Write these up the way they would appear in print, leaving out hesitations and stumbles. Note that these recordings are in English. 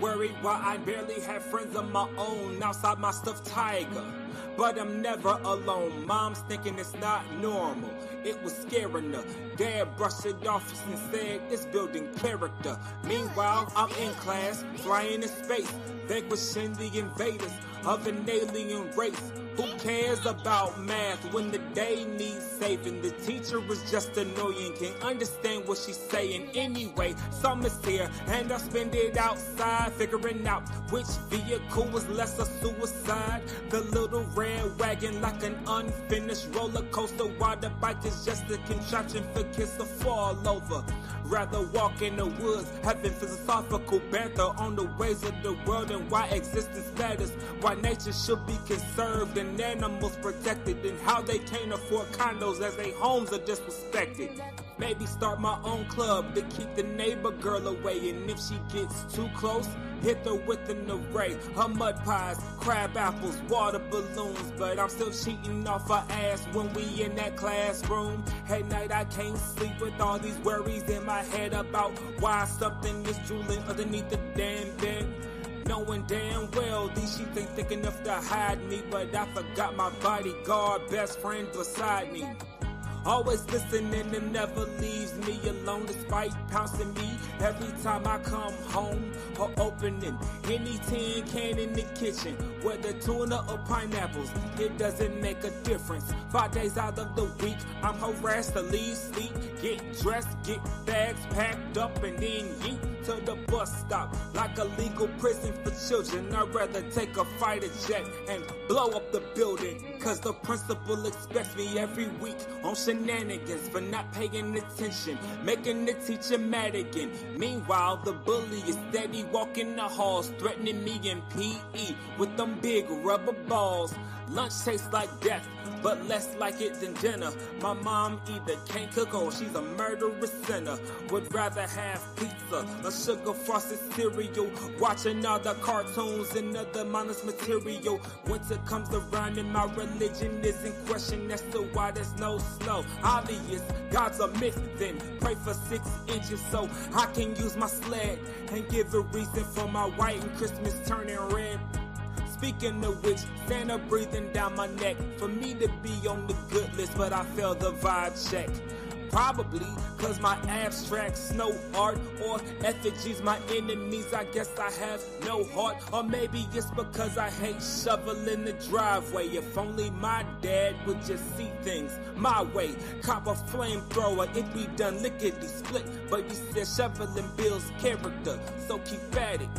worried why I barely have friends of my own outside my stuffed tiger. But I'm never alone. Mom's thinking it's not normal. It was scaring her. Dad brushed it off and said it's building character. Meanwhile, I'm in class, flying in space, vanquishing the invaders of an alien race. Who cares about math when the day needs saving? The teacher is just annoying, can't understand what she's saying. Anyway, summer's here and I'll spend it outside figuring out which vehicle was less a suicide. The little red wagon like an unfinished roller coaster, while the bike is just a contraption for kids to fall over. Rather walk in the woods, having philosophical banter on the ways of the world and why existence matters, why nature should be conserved and animals protected, and how they can't afford condos as their homes are disrespected. Maybe start my own club to keep the neighbor girl away, and if she gets too close, hit her with an array of mud pies, crab apples, water balloons. But I'm still cheating off her ass when we in that classroom. At night I can't sleep with all these worries in my head about why something is drooling underneath the damn bed. Knowing damn well these sheets ain't thick enough to hide me, but I forgot my bodyguard, best friend beside me. Always listening and never leaves me alone, despite pouncing me every time I come home or opening any tin can in the kitchen, whether tuna or pineapples, it doesn't make a difference. 5 days out of the week, I'm harassed to leave sleep, get dressed, get bags packed up, and then yeet to the bus stop like a legal prison for children. I'd rather take a fighter jet and blow up the building, cause the principal expects me every week on shenanigans for not paying attention, making the teacher mad again. Meanwhile, the bully is steady walking the halls, threatening me in PE with them big rubber balls. Lunch tastes like death, but less like it than dinner. My mom either can't cook or she's a murderous sinner. Would rather have pizza, a sugar frosted cereal, watching all the cartoons and other mindless material. Winter comes around and my religion is in question as to why there's no snow. Obvious, God's a myth, then pray for 6 inches so I can use my sled and give a reason for my white and Christmas turning red. Speaking of which, Santa breathing down my neck for me to be on the good list, but I failed the vibe check. Probably cause my abstract snow art or effigies my enemies, I guess I have no heart. Or maybe it's because I hate shoveling the driveway. If only my dad would just see things my way. Cop a flamethrower, it be done lickety split, but he said shoveling builds character, so keep at it.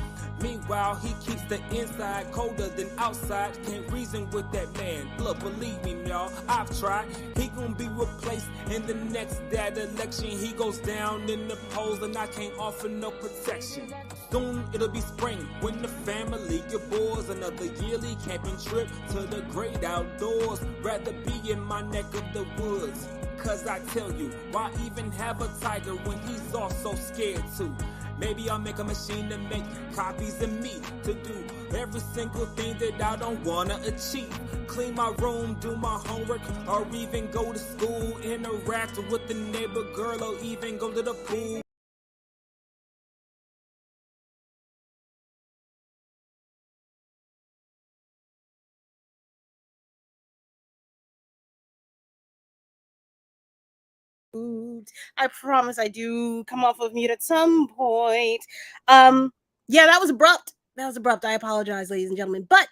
Meanwhile, he keeps the inside colder than outside. Can't reason with that man. Look, believe me, y'all, I've tried. He gon' be replaced in the next that election. He goes down in the polls and I can't offer no protection. Soon it'll be spring when the family aboards another yearly camping trip to the great outdoors. Rather be in my neck of the woods, cause I tell you, why even have a tiger when he's also scared too? Maybe I'll make a machine to make copies of me, to do every single thing that I don't wanna achieve. Clean my room, do my homework, or even go to school. Interact with the neighbor girl, or even go to the pool. I promise I do come off of mute at some point. Yeah, that was abrupt. That was abrupt. I apologize, ladies and gentlemen. But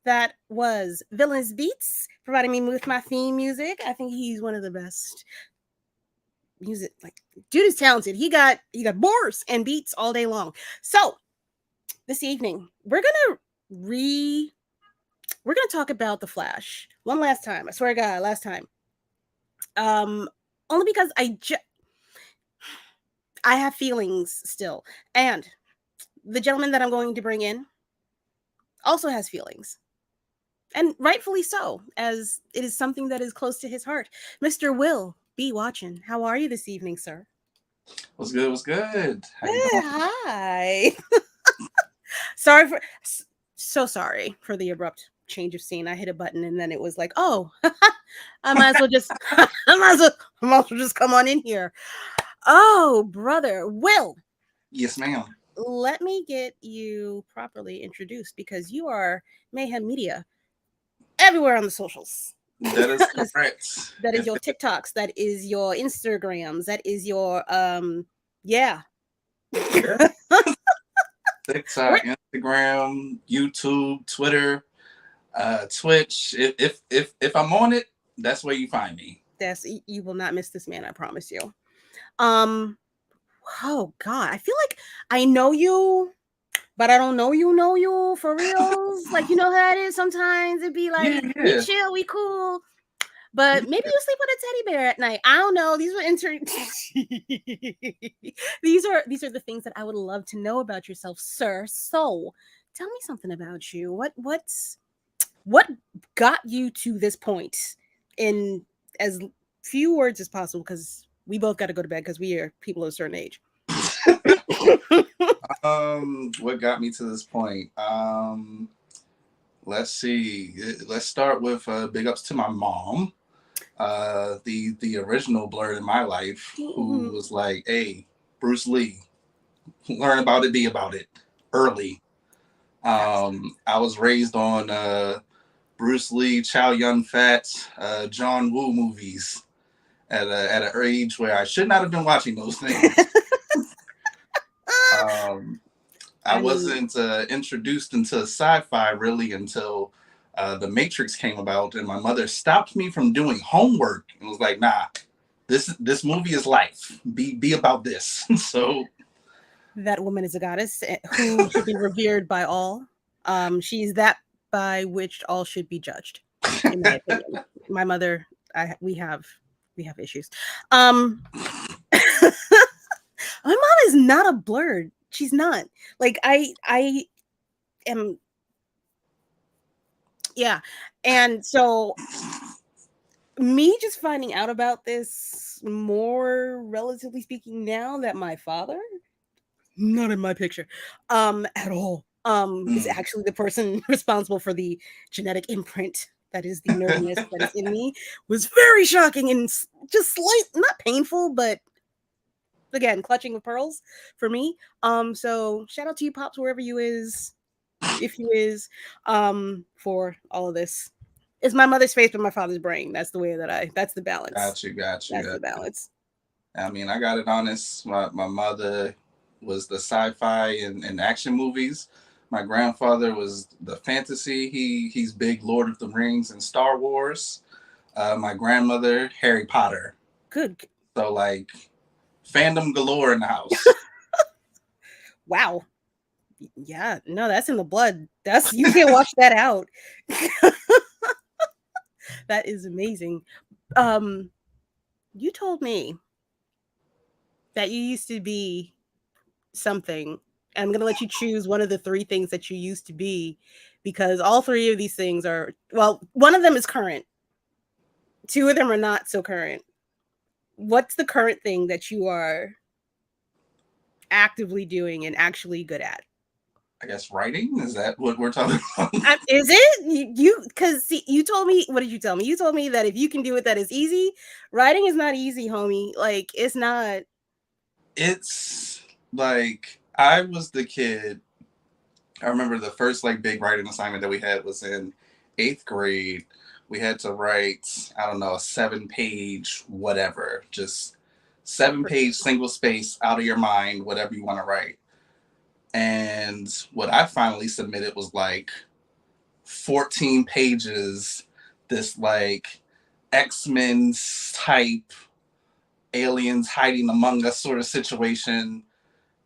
that was Villainous Beats providing me with my theme music. I think he's one of the best music. Like, dude is talented. He got bars and beats all day long. So this evening we're gonna talk about The Flash one last time. I swear to God, last time. Only because I have feelings still. And the gentleman that I'm going to bring in also has feelings. And rightfully so, as it is something that is close to his heart. Mr. Will B. Watchin, how are you this evening, sir? What's good? What's good? How you doing? Hi. Sorry for the abrupt change of scene. I hit a button and then it was like, oh, I might as well just come on in here. Oh, brother, Will. Yes, ma'am. let me get you properly introduced because you are Mayhem Media everywhere on the socials. That is correct. That is your TikToks, that is your Instagrams, that is your yeah. Yeah. TikTok, Instagram, YouTube, Twitter, Twitch. If I'm on it, that's where you find me. You will not miss this man, I promise you. Oh God, I feel like I know you, but I don't know you for reals. Like, you know how it is sometimes. It'd be like, Yeah, we yeah. chill, we cool. But maybe you sleep with a teddy bear at night. I don't know. These were these are the things that I would love to know about yourself, sir. So tell me something about you. What got you to this point in as few words as possible? Because we both got to go to bed because we are people of a certain age. What got me to this point? Let's see. Let's start with big ups to my mom, the original Blerd in my life, who was like, "Hey, Bruce Lee, learn about it, be about it early." I was raised on Bruce Lee, Chow Yun Fat, John Woo movies at an age where I should not have been watching those things. I wasn't introduced into sci-fi really until The Matrix came about, and my mother stopped me from doing homework and was like, "Nah, this movie is life. Be about this." So that woman is a goddess who should be revered by all. She's that by which all should be judged, in my opinion. My mother, we have issues. My mom is not a Blerd. She's not. Like I am. Yeah, and so me just finding out about this more, relatively speaking, now that my father, not in my picture, at all, is actually the person responsible for the genetic imprint that is the nerdiness that is in me, was very shocking and just not painful, but again, clutching with pearls for me. So shout out to you, Pops, wherever you is, if you is, for all of this. It's my mother's face but my father's brain. That's the way that's the balance. Got you. That's the balance. I mean, I got it honest. My mother was the sci-fi and action movies. My grandfather was the fantasy. He's big Lord of the Rings and Star Wars. My grandmother, Harry Potter. Good. So like fandom galore in the house. Wow. Yeah, no, that's in the blood. You can't wash that out. That is amazing. You told me that you used to be something. I'm going to let you choose one of the three things that you used to be, because all three of these things are, well, one of them is current. Two of them are not so current. What's the current thing that you are actively doing and actually good at? I guess writing, is that what we're talking about? Is it you? Because you told me. What did you tell me? You told me that if you can do it, that is easy. Writing is not easy, homie. Like, it's not. It's like, I was the kid. I remember the first like big writing assignment that we had was in 8th grade. We had to write, I don't know, a 7-page whatever, just 7-page single space out of your mind, whatever you want to write. And what I finally submitted was like 14 pages, this like X-Men type aliens hiding among us sort of situation.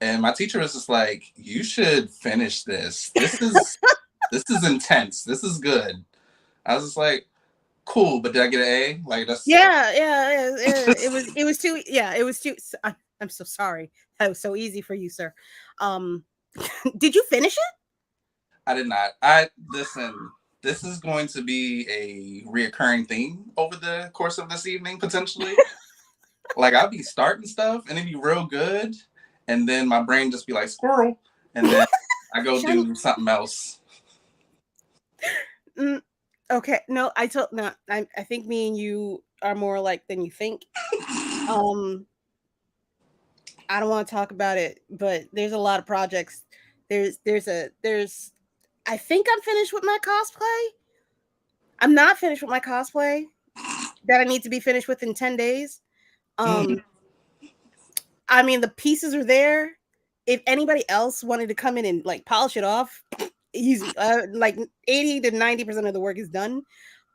And my teacher was just like, "You should finish this. This is intense. This is good." I was just like, "Cool," but did I get an A? Like, that's Yeah. It was too. Yeah, it was too. I'm so sorry. That was so easy for you, sir. Did you finish it? I did not. Listen. This is going to be a reoccurring theme over the course of this evening, potentially. Like, I'll be starting stuff and it'd be real good, and then my brain just be like squirrel, and then I go do something else. Okay, no, I think me and you are more alike than you think. I don't want to talk about it, but there's a lot of projects. There's I think I'm finished with my cosplay. I'm not finished with my cosplay that I need to be finished within 10 days. I mean, the pieces are there. If anybody else wanted to come in and like polish it off, easy. Like 80 to 90% of the work is done.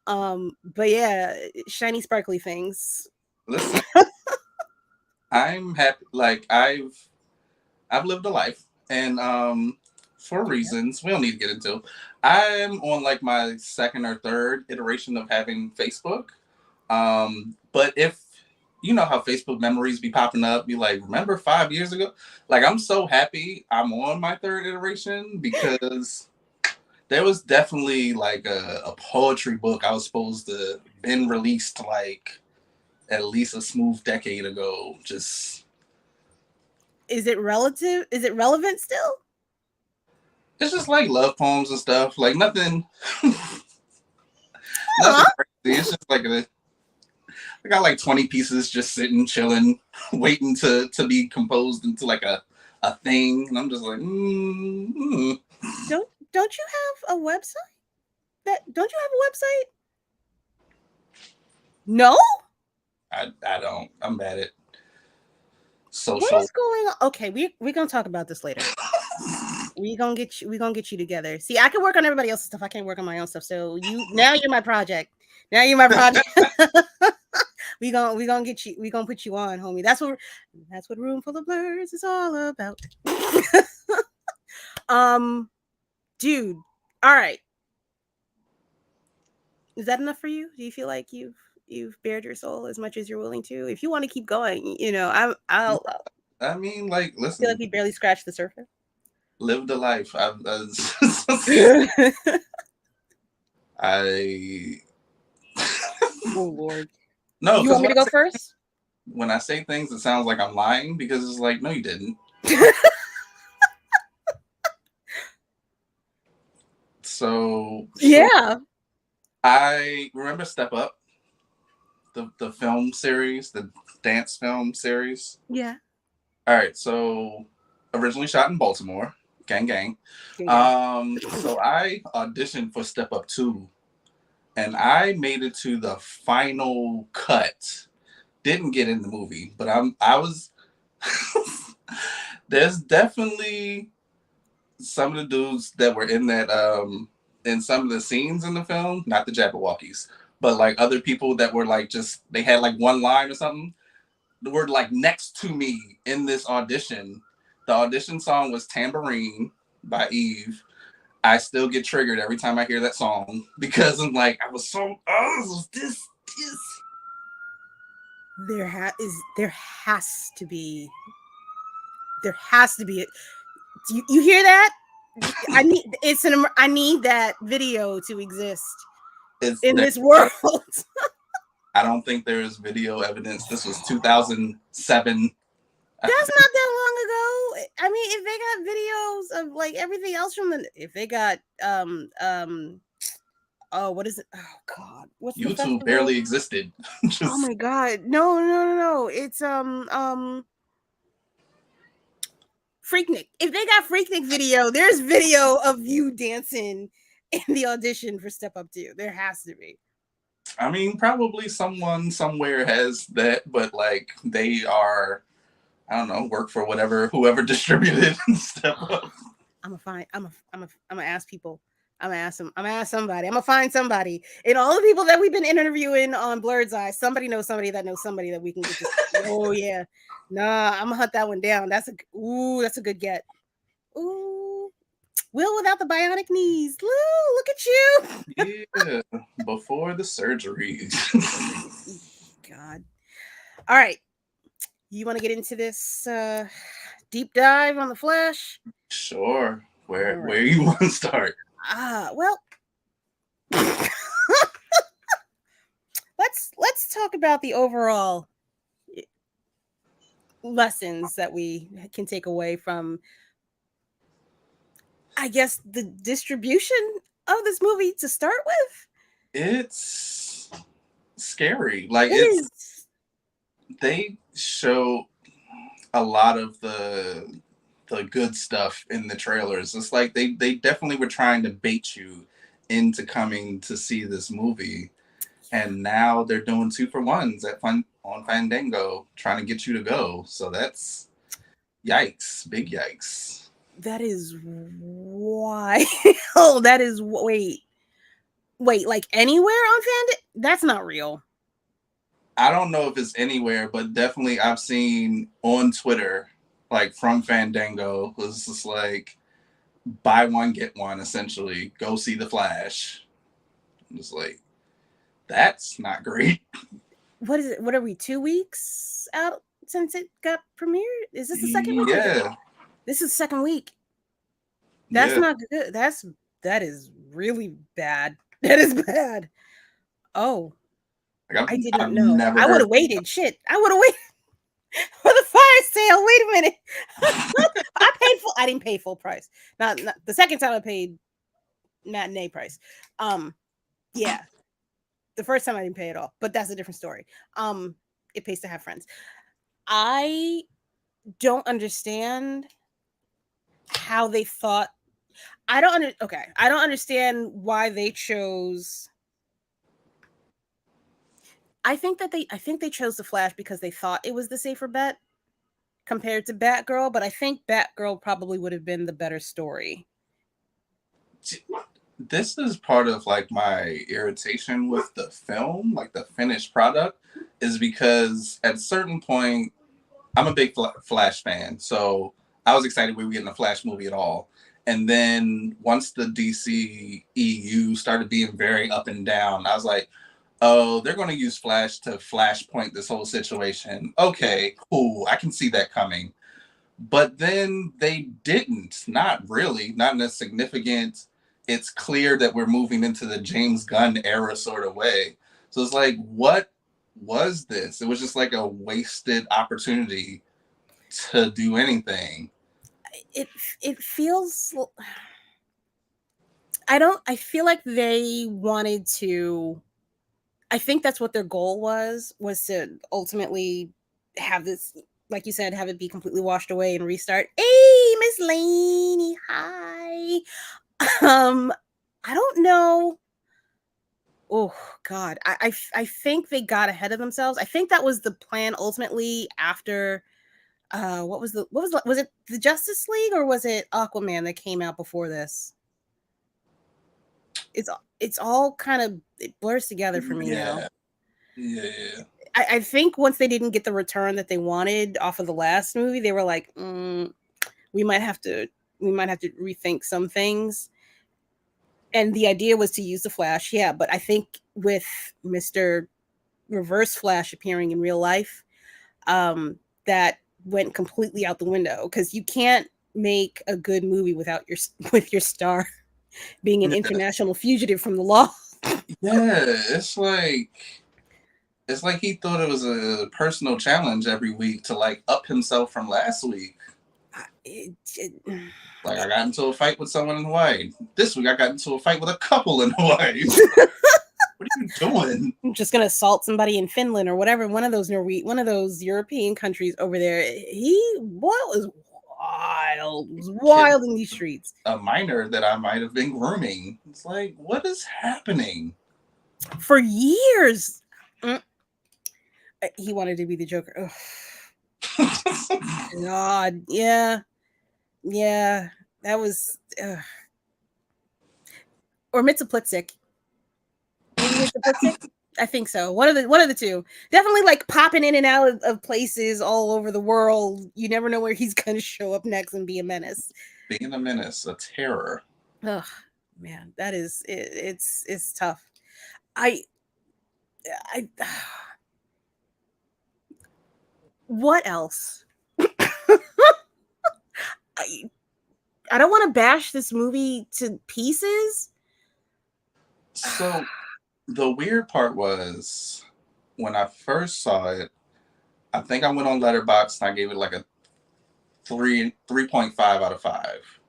But yeah, shiny, sparkly things. Listen, I'm happy. Like I've lived a life, and for reasons we don't need to get into, I'm on like my second or third iteration of having Facebook. But if you know how Facebook memories be popping up, be like, remember 5 years ago? Like, I'm so happy I'm on my third iteration because there was definitely like a poetry book I was supposed to been released like at least a smooth decade ago. Just Is it relative? Is it relevant still? it's just like love poems and stuff. Like nothing, nothing crazy. It's just like I got like 20 pieces just sitting, chilling, waiting to be composed into like a thing. And I'm just like, Don't you have a website? Don't you have a website? No? I don't. I'm bad at social. What is going on? Okay, we're gonna talk about this later. We're gonna get you together. See, I can work on everybody else's stuff. I can't work on my own stuff. So you're my project. Now you're my project. we gonna get you. We gonna put you on, homie. That's what Room Full of Blerds is all about. Dude. All right. Is that enough for you? Do you feel like you've bared your soul as much as you're willing to? If you want to keep going, you know, I'll. I mean, like, listen. I feel like we barely scratched the surface. Live the life. I Oh Lord. No, you want me to go first? When I say things, it sounds like I'm lying because it's like, no, you didn't. So yeah. I remember Step Up, the film series, the dance film series. Yeah. All right. So originally shot in Baltimore. Gang, gang. So I auditioned for Step Up 2, and I made it to the final cut. Didn't get in the movie, but I was. There's definitely some of the dudes that were in that in some of the scenes in the film, not the Jabberwockies, but like other people that were like just they had like one line or something. They were like next to me in this audition. The audition song was Tambourine by Eve. I still get triggered every time I hear that song because I'm like, I was so, this. There has to be. You hear that? I need that video to exist in this world. I don't think there is video evidence. This was 2007. That's not that long ago. I mean, if they got videos of like everything else if they got what is it? Oh God, what's YouTube barely existed. Oh my God, no. It's Freaknik. If they got Freaknik video, there's video of you dancing in the audition for Step Up 2. There has to be. I mean, probably someone somewhere has that, but like they are, I don't know, work for whoever distributed Step Up. I'm gonna ask people. I'm gonna ask somebody. I'm gonna find somebody. And all the people that we've been interviewing on Blerd's Eye, somebody knows somebody that knows somebody that we can get to. Oh yeah. Nah, I'm gonna hunt that one down. That's a good get. Ooh. Will without the bionic knees. Lou, look at you. Yeah, before the surgery. God. All right. You want to get into this deep dive on the Flash? Sure. Where you want to start? Well, let's talk about the overall lessons that we can take away from, I guess, the distribution of this movie to start with. It's scary. Like it is. They show. a lot of the good stuff in the trailers. It's like they definitely were trying to bait you into coming to see this movie, and now they're doing 2-for-1s on Fandango, trying to get you to go. So that's yikes, big yikes. That is why. Oh, that is wait, like anywhere on Fandango? That's not real. I don't know if it's anywhere, but definitely I've seen on Twitter, like from Fandango, was just like buy one get one, essentially. Go see the Flash. I'm just like, that's not great. What is it? What are we? 2 weeks out since it got premiered? Is this the second week? Yeah. This is the second week. That's not good. That is really bad. That is bad. Oh. I did not know. I would have waited. Shit. I would have waited for the fire sale. Wait a minute. I didn't pay full price. Not the second time I paid matinee price. Yeah. The first time I didn't pay at all, but that's a different story. It pays to have friends. I don't understand how they thought. I don't understand why they chose. I think they chose the Flash because they thought it was the safer bet compared to Batgirl, but I think Batgirl probably would have been the better story. This is part of like my irritation with the film, like the finished product, is because at a certain point, I'm a big Flash fan, so I was excited we were getting a Flash movie at all. And then once the DC EU started being very up and down, I was like, oh, they're going to use Flash to flashpoint this whole situation. Okay, cool. I can see that coming. But then they didn't. Not really. Not in a significant, it's clear that we're moving into the James Gunn era sort of way. So it's like, what was this? It was just like a wasted opportunity to do anything. It feels... I feel like they wanted to... I think that's what their goal was to ultimately have this, like you said, have it be completely washed away and restart. Hey, Miss Laney, hi. I don't know. Oh God, I think they got ahead of themselves. I think that was the plan ultimately after. Was it the Justice League or was it Aquaman that came out before this? It's all kind of, it blurs together for me now. Yeah. I think once they didn't get the return that they wanted off of the last movie, they were like, we might have to rethink some things. And the idea was to use the Flash, yeah. But I think with Mr. Reverse Flash appearing in real life, that went completely out the window because you can't make a good movie without your star being an international fugitive from the law. Yeah, it's like he thought it was a personal challenge every week to like up himself from last week. Like I got into a fight with someone in Hawaii. This week I got into a fight with a couple in Hawaii. What are you doing? I'm just gonna assault somebody in Finland or whatever, one of those European countries over there. He was wild in these streets. A minor that I might have been grooming. It's like, what is happening? For years. He wanted to be the Joker. God, yeah. That was, or Mitaplitzik. I think so. One of the two. Definitely like popping in and out of places all over the world. You never know where he's going to show up next and be a menace. Being a menace, a terror. Oh man, that is it's tough. What else? I don't want to bash this movie to pieces. So the weird part was when I first saw it, I think I went on Letterboxd and I gave it like a 3.5 out of 5.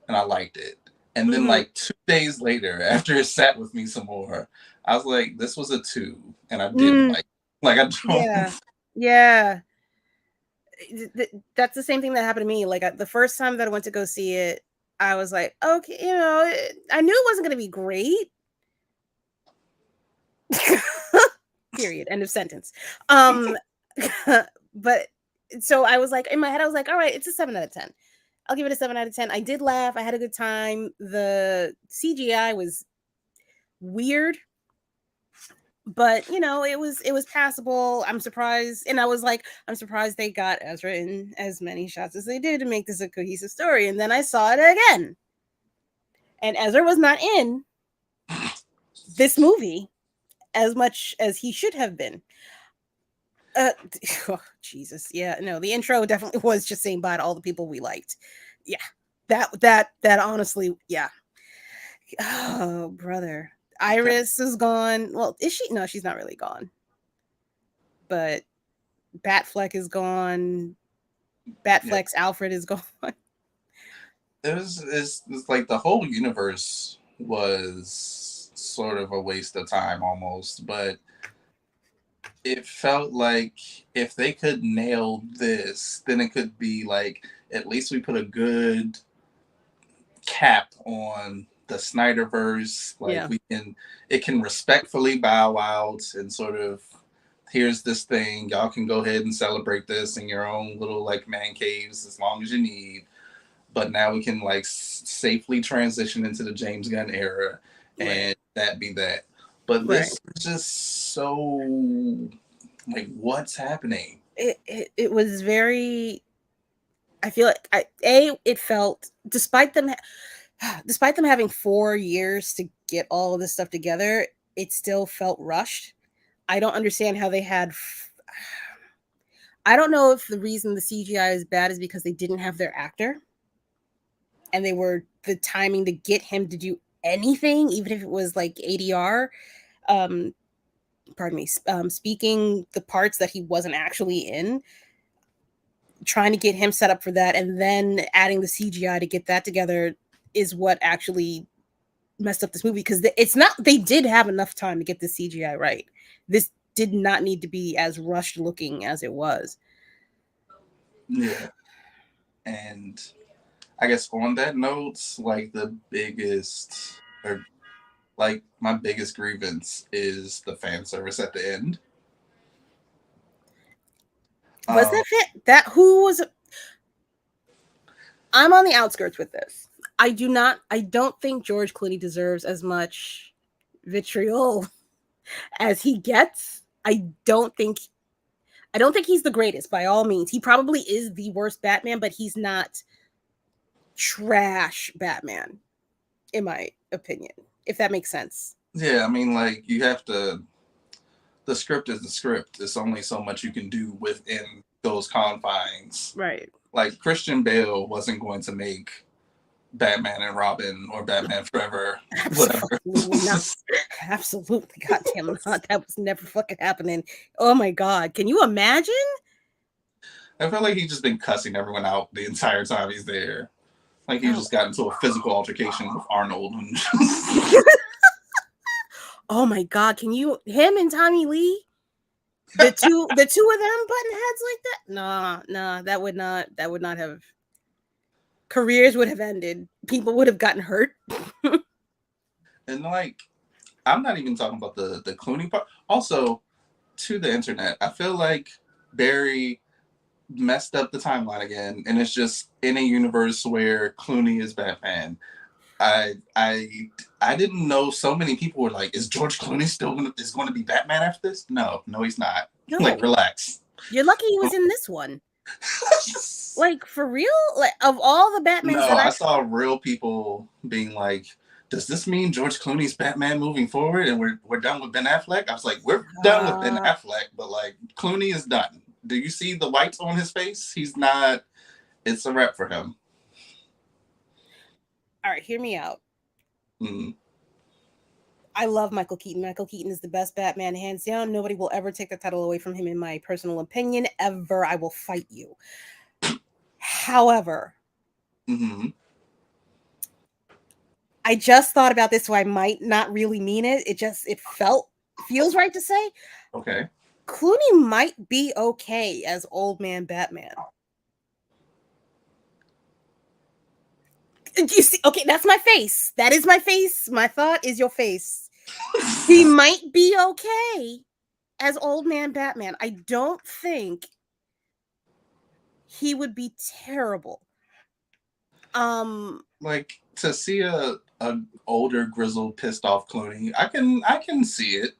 And I liked it. And then like 2 days later, after it sat with me some more, I was like, this was a 2. And I didn't like I don't. Yeah. That's the same thing that happened to me. Like the first time that I went to go see it, I was like, okay, I knew it wasn't going to be great. Period. End of sentence. But so I was like, in my head, I was like, all right, it's a 7 out of 10. I'll give it a 7 out of 10. I did laugh. I had a good time. The CGI was weird, but it was passable. I'm surprised, and I was like, I'm surprised they got Ezra in as many shots as they did to make this a cohesive story. And then I saw it again, and Ezra was not in this movie as much as he should have been. Oh, Jesus, yeah, no, the intro definitely was just saying bye to all the people we liked. Yeah, that honestly, yeah. Oh, brother. Iris is gone. Well, is she? No, she's not really gone. But Batfleck is gone. Batfleck's Alfred is gone. It's like the whole universe was sort of a waste of time almost, but it felt like if they could nail this, then it could be like at least we put a good cap on the Snyderverse. Like it can respectfully bow out and sort of, here's this thing, y'all can go ahead and celebrate this in your own little like man caves as long as you need. But now we can like safely transition into the James Gunn era, and that be that. But this is just so like, what's happening? It was very. I feel like it felt, despite them having 4 years to get all of this stuff together, it still felt rushed. I don't understand how they had. I don't know if the reason the CGI is bad is because they didn't have their actor, and they were the timing to get him to do anything, even if it was like ADR. Pardon me, speaking the parts that he wasn't actually in, trying to get him set up for that, and then adding the CGI to get that together is what actually messed up this movie, because they did have enough time to get the CGI right. This did not need to be as rushed looking as it was. Yeah. And I guess on that note, like my biggest grievance is the fan service at the end. Was that who was? I'm on the outskirts with this. I don't think George Clooney deserves as much vitriol as he gets. I don't think he's the greatest by all means. He probably is the worst Batman, but he's not trash Batman, in my opinion, if that makes sense. Yeah, I mean, like, you have to. The script is the script. There's only so much you can do within those confines. Right. Like, Christian Bale wasn't going to make Batman and Robin or Batman Forever. Absolutely not. Absolutely, goddamn not. That was never fucking happening. Oh my god, can you imagine? I feel like he's just been cussing everyone out the entire time he's there. Like he just got into a physical altercation with Arnold. Oh my god, him and Tommy Lee? The two of them butting heads like that? Nah, that would not have. Careers would have ended. People would have gotten hurt. And like, I'm not even talking about the Clooney part. Also, to the internet, I feel like Barry messed up the timeline again, and it's just in a universe where Clooney is Batman. I didn't know so many people were like, is George Clooney still going to be Batman after this? No, he's not. No. Like, relax. You're lucky he was in this one. Like, for real? Like, of all the Batmans that I saw real people being like, does this mean George Clooney's Batman moving forward and we're done with Ben Affleck? I was like, we're done with Ben Affleck, but like, Clooney is done. Do you see the whites on his face? He's not. It's a wrap for him. All right, hear me out. Mm-hmm. I love Michael Keaton. Michael Keaton is the best Batman, hands down. Nobody will ever take the title away from him, in my personal opinion. Ever. I will fight you. However, I just thought about this, so I might not really mean it. It feels right to say. Okay. Clooney might be okay as old man Batman. You see, okay, that's my face. That is my face. My thought is your face. He might be okay as old man Batman. I don't think he would be terrible. Like to see a older, grizzled, pissed off Clooney, I can see it.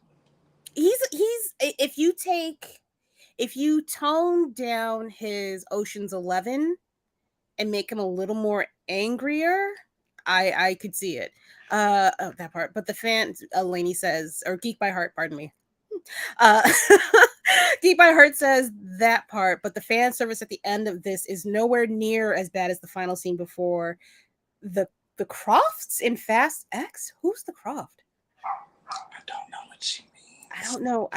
He's if you tone down his Ocean's 11 and make him a little more angrier, I could see it. That part. But the fans, Lainey says, or Geek by Heart, pardon me. Geek by Heart says that part, but the fan service at the end of this is nowhere near as bad as the final scene before. The Crofts in Fast X? Who's the Croft? I don't know what she means. I don't know.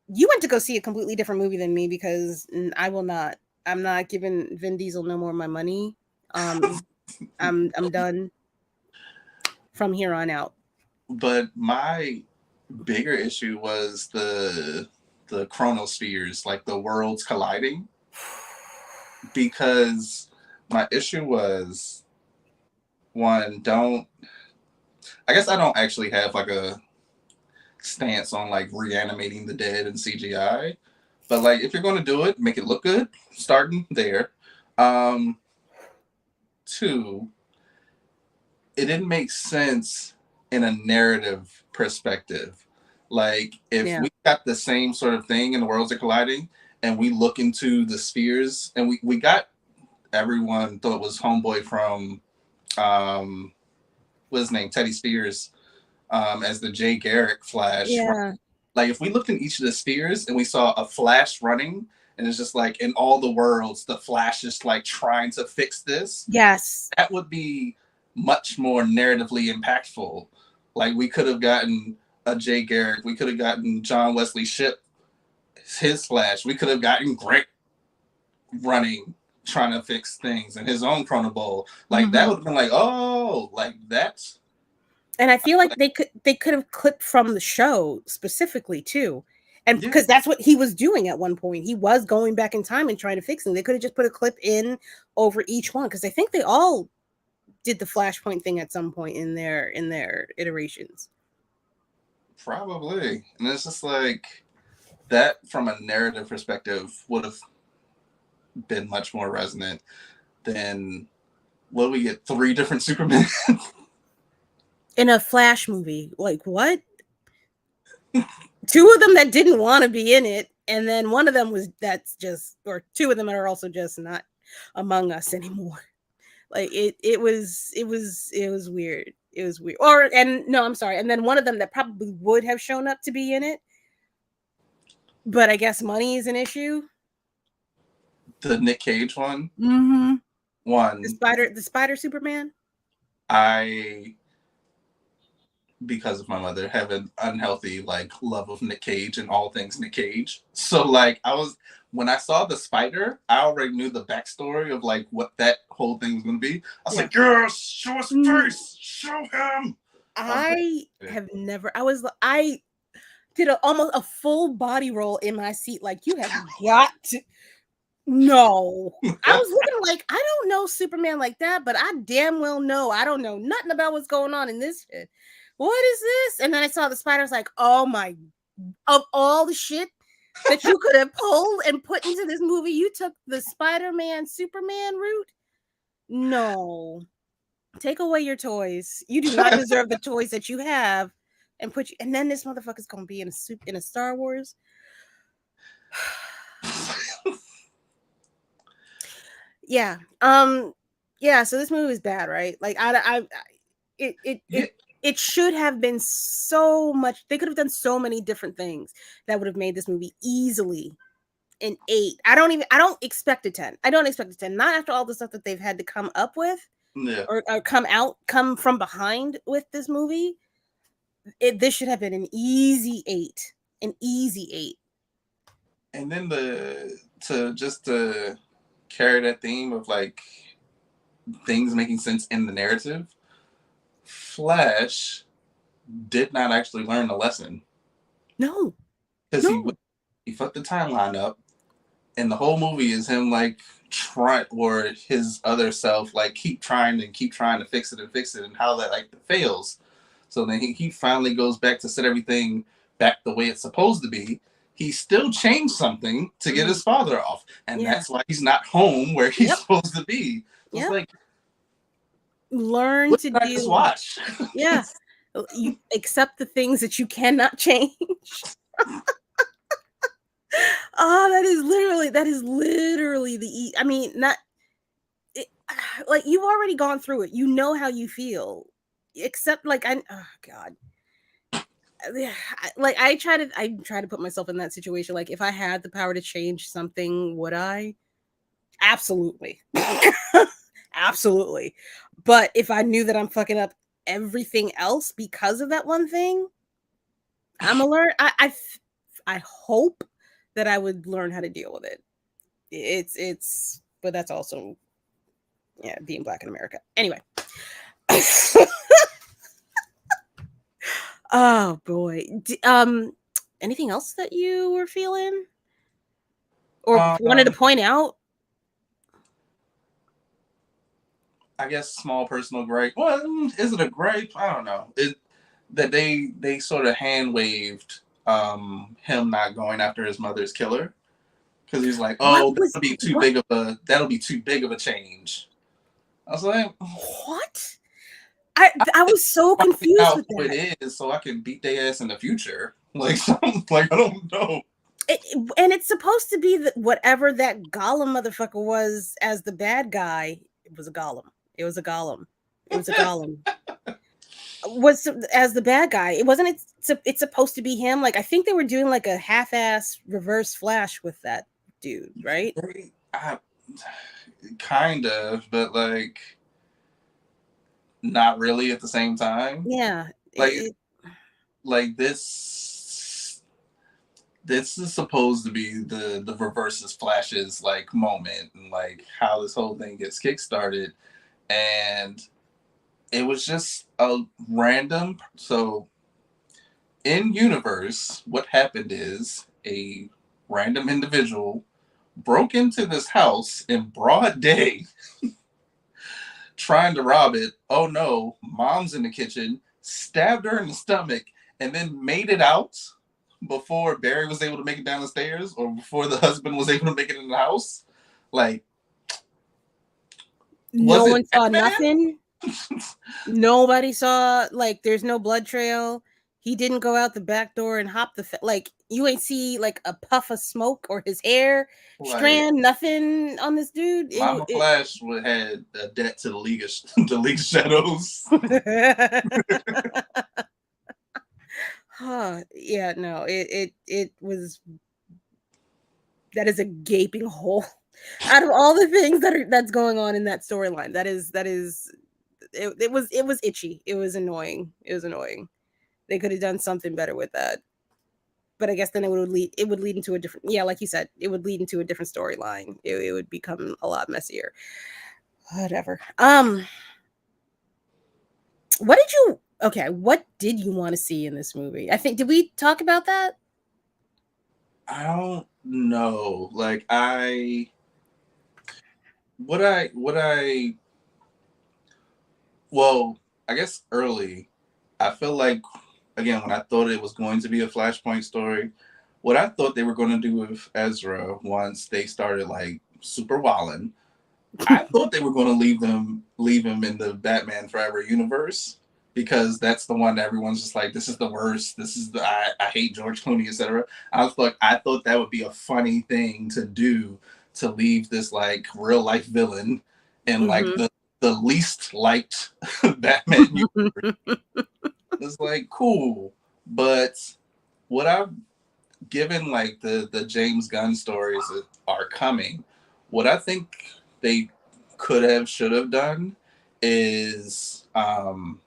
You went to go see a completely different movie than me because I will not. I'm not giving Vin Diesel no more of my money. I'm done from here on out. But my bigger issue was the chronospheres, like the worlds colliding. Because my issue was, one, I guess I don't actually have like a stance on like reanimating the dead in CGI. But like, if you're going to do it, make it look good. Starting there. Two, it didn't make sense in a narrative perspective. Like, if we got the same sort of thing and the worlds are colliding, and we look into the spheres, and we got everyone thought it was homeboy from what's his name, Teddy Spears, as the Jay Garrick Flash. Yeah. Like, if we looked in each of the spheres and we saw a Flash running, and it's just like in all the worlds, the Flash is like trying to fix this. Yes. That would be much more narratively impactful. Like, we could have gotten a Jay Garrick. We could have gotten John Wesley Shipp, his Flash. We could have gotten Grant running, trying to fix things in his own Chrono Bowl. Like, that would have been like, oh, like that's. And I feel like they could have clipped from the show specifically too. And because that's what he was doing at one point. He was going back in time and trying to fix them. They could have just put a clip in over each one, because I think they all did the Flashpoint thing at some point in their iterations. Probably. And it's just like, that from a narrative perspective would have been much more resonant than, what do we get, 3 different Supermen in a Flash movie. Like, what? 2 of them that didn't want to be in it, and then one of them was or 2 of them are also just not among us anymore. Like, it was weird. It was weird. I'm sorry. And then one of them that probably would have shown up to be in it, but I guess money is an issue. The Nick Cage one? Mm-hmm. One. The Spider Superman? Because of my mother, have an unhealthy like love of Nick Cage and all things Nick Cage. So like, when I saw the Spider, I already knew the backstory of like what that whole thing was gonna be. I was like, yes, show us face, show him. I did almost a full body roll in my seat. Like, you have got to. No. I was looking like, I don't know Superman like that, but I damn well know I don't know nothing about what's going on in this shit. What is this? And then I saw the Spider. I was like, oh my, of all the shit that you could have pulled and put into this movie, you took the Spider-Man Superman route? No. Take away your toys. You do not deserve the toys that you have, and then this motherfucker's gonna be in a Star Wars. Yeah. Yeah, so this movie is bad, right? Like, it should have been so much. They could have done so many different things that would have made this movie easily an 8. I don't expect a 10. I don't expect a 10. Not after all the stuff that they've had to come up with, or come from behind with this movie. This should have been an easy 8. An easy 8. And then to carry that theme of like things making sense in the narrative, Flash did not actually learn the lesson. No. because No. he fucked the timeline up, and the whole movie is him like trying, or his other self like keep trying to fix it, and how that like fails. So then he finally goes back to set everything back the way it's supposed to be. He still changed something to get his father off, and Yeah. that's why he's not home where he's Yep. supposed to be. So it's Yep. like, Learn what to did I just deal. watch? Yeah. You accept the things that you cannot change. Oh, that is literally I mean, not it, like you've already gone through it. You know how you feel. Except like oh god. Yeah, like I try to put myself in that situation. Like if I had the power to change something, would I? Absolutely. Absolutely. But if I knew that I'm fucking up everything else because of that one thing, I'm alert. I hope that I would learn how to deal with it. But that's also being black in America. Anyway. Oh boy. Anything else that you were feeling or wanted to point out? I guess small personal gripe. Well, is it a gripe? I don't know. That they sort of hand waved him not going after his mother's killer, because he's like, oh, that'll be too big of a change. I was like, what? I was so confused with who that. it is, so I can beat their ass in the future. Like, like I don't know. And it's supposed to be that whatever that Gollum motherfucker was as the bad guy, it was a Gollum. It was a Gollum. It was a Gollum. Was as the bad guy. It wasn't. It's supposed to be him. Like I think they were doing like a half-ass reverse Flash with that dude, right? Kind of, but like not really at the same time. Yeah. Like this is supposed to be the reverses Flash's like moment, and like how this whole thing gets kickstarted, and it was just a random. So in universe, what happened is a random individual broke into this house in broad day trying to rob it. Oh no, mom's in the kitchen, stabbed her in the stomach, and then made it out before Barry was able to make it down the stairs, or before the husband was able to make it in the house. Like, no one saw nothing. Nobody saw, like, there's no blood trail. He didn't go out the back door and hop like, you ain't see like a puff of smoke or his hair strand, nothing on this dude. Mama Flash had a debt to the League of Shadows. Yeah, no, it was, that is a gaping hole out of all the things that's going on in that storyline. It was itchy. It was annoying. They could have done something better with that. But I guess then it would lead into a different, like you said, it would lead into a different storyline. It would become a lot messier. Whatever. What did you want to see in this movie? I think, did we talk about that? I don't know. Like well, I guess early, I feel like, again, when I thought it was going to be a Flashpoint story, what I thought they were going to do with Ezra once they started like super wildin', I thought they were going to leave him in the Batman Forever universe, because that's the one that everyone's just like, this is the worst. This is I hate George Clooney, etc. I thought that would be a funny thing to do, to leave this like real life villain in like the least liked Batman universe. It's like cool, but what I've given like the James Gunn stories that are coming, what I think they should have done is the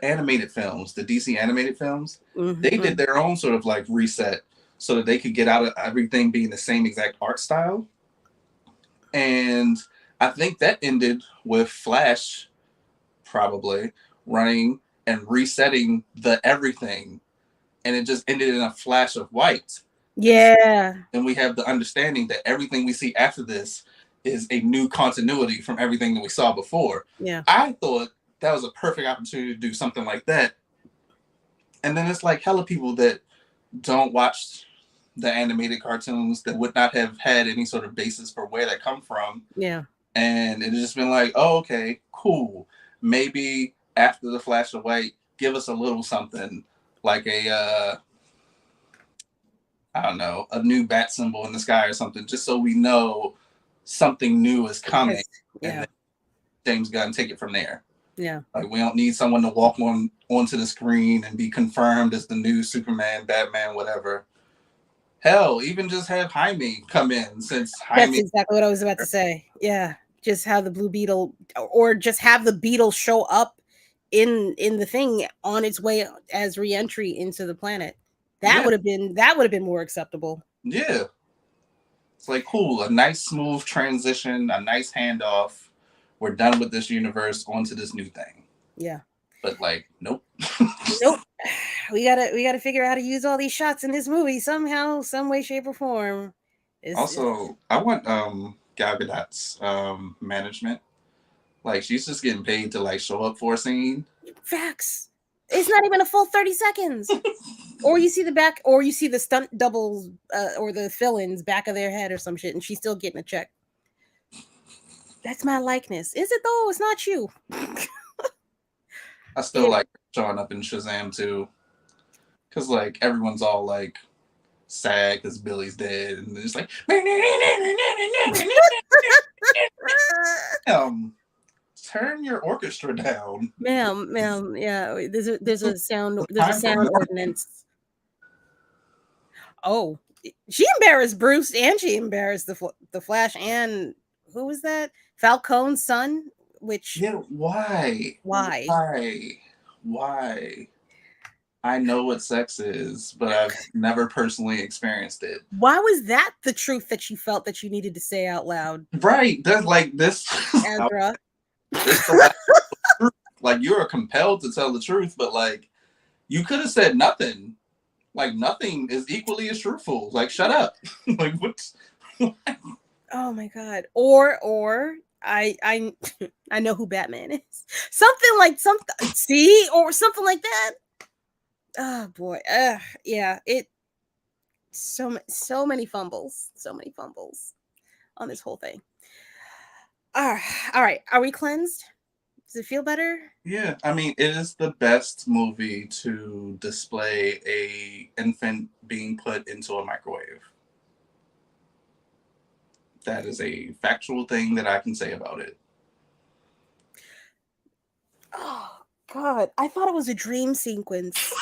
animated films, the DC animated films, they did their own sort of like reset so that they could get out of everything being the same exact art style. And I think that ended with Flash probably running and resetting the everything. and it just ended in a flash of white. Yeah. And we have the understanding that everything we see after this is a new continuity from everything that we saw before. Yeah. I thought that was a perfect opportunity to do something like that. And then it's like hella people that don't watch the animated cartoons that would not have had any sort of basis for where they come from. Yeah. And it's just been like, oh, okay, cool. Maybe after the flash of white, give us a little something like a I don't know, a new bat symbol in the sky or something, just so we know something new is coming. Yeah. And then James Gunn take it from there. Yeah. Like we don't need someone to walk onto the screen and be confirmed as the new Superman, Batman, whatever. Hell, even just have Jaime come in, since Jaime. That's exactly what I was about to say. Yeah. Just have the Blue Beetle, or just have the Beetle show up in the thing on its way as re-entry into the planet. That would have been more acceptable. Yeah. It's like cool, a nice smooth transition, a nice handoff. We're done with this universe, onto this new thing. Yeah. But like, nope. Nope. We gotta figure out how to use all these shots in this movie somehow, some way, shape, or form. I want Gal Gadot's management. Like she's just getting paid to like show up for a scene. Facts. It's not even a full 30 seconds. Or you see the back, or you see the stunt doubles or the fill-ins back of their head or some shit, and she's still getting a check. That's my likeness. Is it though? It's not you. I still like showing up in Shazam too. Cause like everyone's all like sad because Billy's dead, and it's like turn your orchestra down. Ma'am, yeah. There's a sound ordinance. Oh, she embarrassed Bruce, and she embarrassed the Flash, and who was that? Falcone's son. Which why? I know what sex is, but I've never personally experienced it. Why was that the truth that you felt that you needed to say out loud? Right. That's like this. Ezra. Like you're compelled to tell the truth, but like you could have said nothing. Like nothing is equally as truthful. Like shut up. Like what? Oh my god. Or I know who Batman is. Something like or something like that. Oh boy. Yeah. It so many fumbles. So many fumbles on this whole thing. All right. Are we cleansed? Does it feel better? Yeah, I mean, it is the best movie to display a infant being put into a microwave. That is a factual thing that I can say about it. Oh God, I thought it was a dream sequence.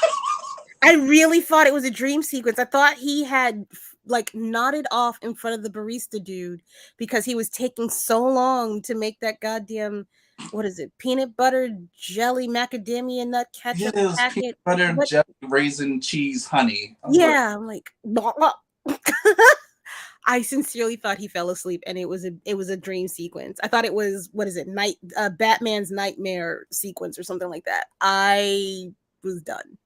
I really thought it was a dream sequence. I thought he had like nodded off in front of the barista dude because he was taking so long to make that goddamn, what is it, peanut butter jelly macadamia nut ketchup packet. Peanut butter jelly raisin cheese honey. I'm like blah, blah. I sincerely thought he fell asleep, and it was a dream sequence. I thought it was, what is it, Batman's nightmare sequence or something like that. I was done.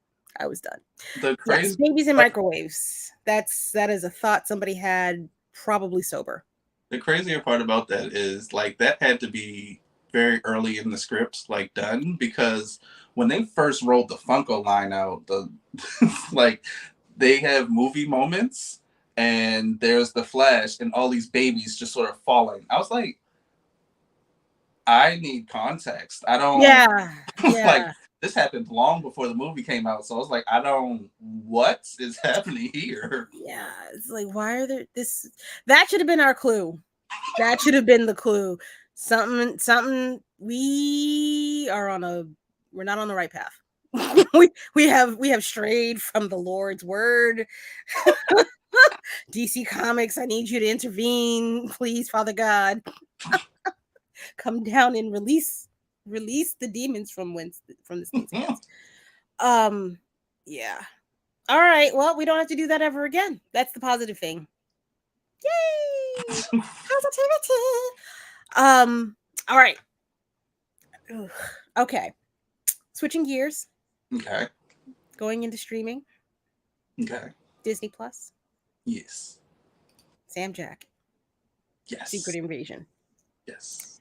The crazy babies in microwaves. That is a thought somebody had, probably sober. The crazier part about that is like that had to be very early in the script, like done, because when they first rolled the Funko line out, the like they have movie moments and there's the Flash and all these babies just sort of falling. I was like, I need context. I don't like this happened long before the movie came out, so I was like, what is happening here? Yeah, it's like, why are there that should have been our clue. That should have been the clue. Something we're not on the right path. we have strayed from the Lord's word. DC Comics, I need you to intervene, please, Father God. Come down and release the demons from this thing's hands. Yeah. All right. Well, we don't have to do that ever again. That's the positive thing. Yay! Positivity. All right. Okay. Switching gears. Okay. Going into streaming. Okay. Disney Plus. Yes. Sam Jack. Yes. Secret Invasion. Yes.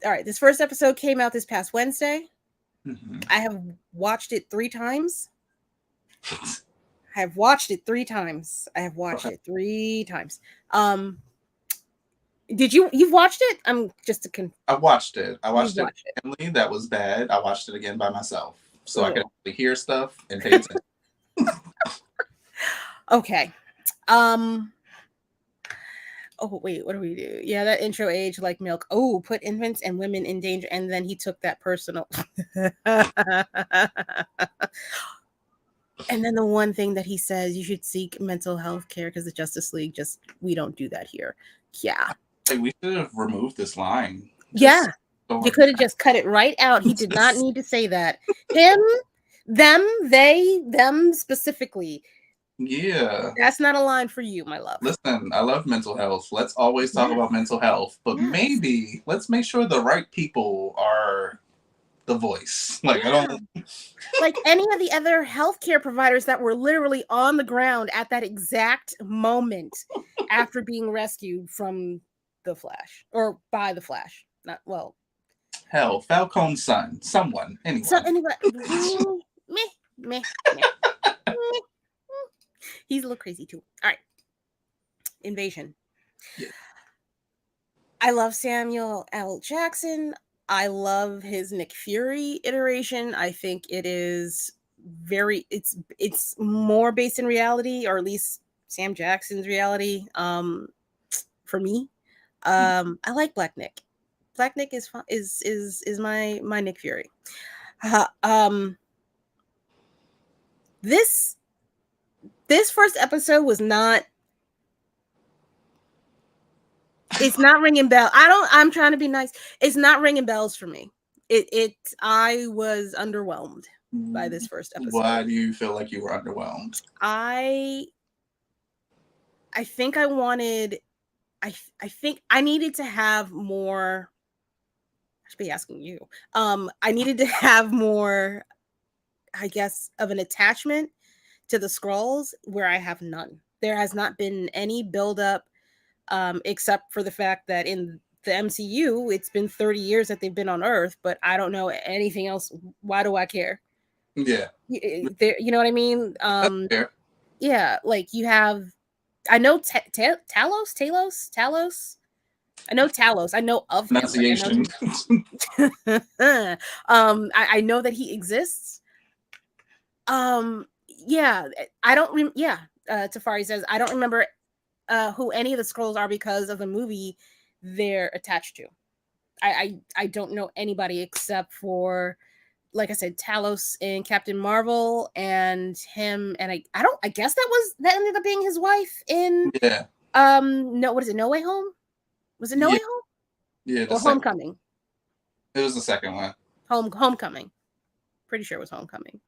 All right. This first episode came out this past Wednesday. Mm-hmm. I have watched it 3 times. I have watched it 3 times. Did you've watched it? I'm just a I watched it. I watched it. Watched it. Emily, that was bad. I watched it again by myself, so I could Ugh. actually hear stuff and pay attention. Okay. Oh wait, what do we do? Yeah, that intro age like milk. Oh, put infants and women in danger, and then he took that personal. And then the one thing that he says, you should seek mental health care because the Justice League we don't do that here. Yeah. Like, we should have removed this line. Yeah. You could have just cut it right out. He did not need to say that. Him, them, they, them specifically. Yeah. That's not a line for you, my love. Listen, I love mental health. Let's always talk about mental health, but maybe let's make sure the right people are the voice. Like, I don't like any of the other healthcare providers that were literally on the ground at that exact moment after being rescued from the Flash or by the Flash. Not well. Hell, Falcon's son, someone, anyone. So anyway, meh. He's a little crazy too. All right. Invasion. Yeah. I love Samuel L. Jackson. I love his Nick Fury iteration. I think it is it's more based in reality, or at least Sam Jackson's reality. For me. I like Black Nick. Black Nick is my Nick Fury. This first episode was not. It's not ringing bells. I'm trying to be nice. It's not ringing bells for me. I was underwhelmed by this first episode. Why do you feel like you were underwhelmed? I think I wanted. I think I needed to have more. I should be asking you. I needed to have more, I guess, of an attachment to the Skrulls where I have none. There has not been any buildup, except for the fact that in the MCU, it's been 30 years that they've been on Earth, but I don't know anything else. Why do I care? Yeah. You know what I mean? Fair. Yeah, like you have, I know Talos. I know Talos. I know of him. Pronunciation. I know that he exists. Yeah, I don't. Tafari says I don't remember who any of the Skrulls are because of the movie they're attached to. I don't know anybody except for, like I said, Talos and Captain Marvel and him, and I guess that ended up being his wife in no, what is it, No Way Home? Was it No Way Home? Yeah, or Homecoming? It was the second one. Homecoming. Pretty sure it was Homecoming.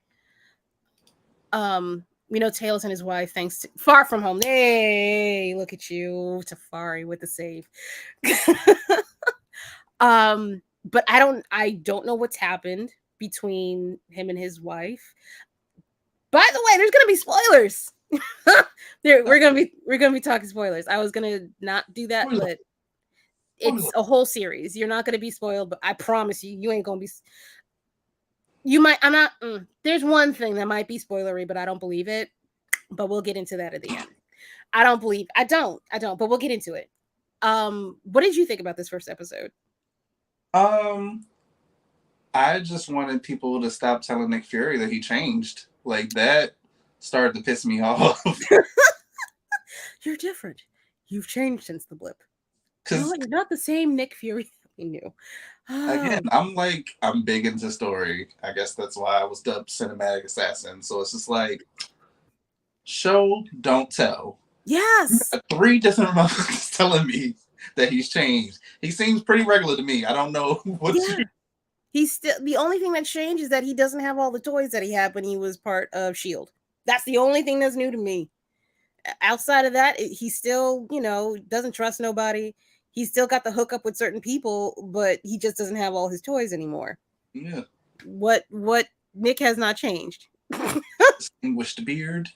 We know Talos and his wife, thanks to Far From Home. Hey, look at you, Tafari with the save. But I don't know what's happened between him and his wife. By the way, there's gonna be spoilers. We're gonna be talking spoilers. I was gonna not do that, but it's a whole series. You're not gonna be spoiled, but I promise you ain't gonna be. You might. I'm not. There's one thing that might be spoilery, but I don't believe it. But we'll get into that at the end. I don't. But we'll get into it. What did you think about this first episode? I just wanted people to stop telling Nick Fury that he changed. Like, that started to piss me off. You're different. You've changed since the blip. You're not the same Nick Fury we knew. Again, I'm big into story. I guess that's why I was dubbed Cinematic Assassin. So it's just like, show, don't tell. Yes. 3 different motherfuckers telling me that he's changed. He seems pretty regular to me. I don't know what. Yeah. He's still, the only thing that's changed is that he doesn't have all the toys that he had when he was part of S.H.I.E.L.D. That's the only thing that's new to me. Outside of that, he still, doesn't trust nobody. He's still got the hookup with certain people, but he just doesn't have all his toys anymore. Yeah. What Nick has not changed. distinguished beard.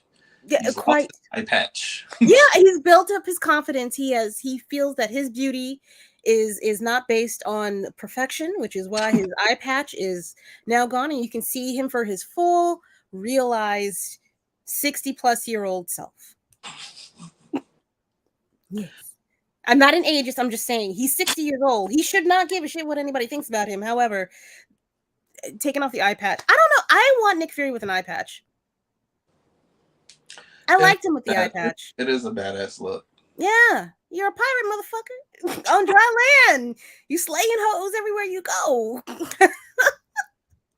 Yeah, He's lost quite. his eye patch. Yeah, he's built up his confidence. He feels that his beauty is not based on perfection, which is why his eye patch is now gone, and you can see him for his full realized 60-plus-year-old self. Yes. I'm not an ageist, I'm just saying he's 60 years old. He should not give a shit what anybody thinks about him. However, taking off the eye patch. I don't know. I want Nick Fury with an eye patch. I liked him with the eye patch. It is a badass look. Yeah. You're a pirate, motherfucker. On dry land. You slaying hoes everywhere you go.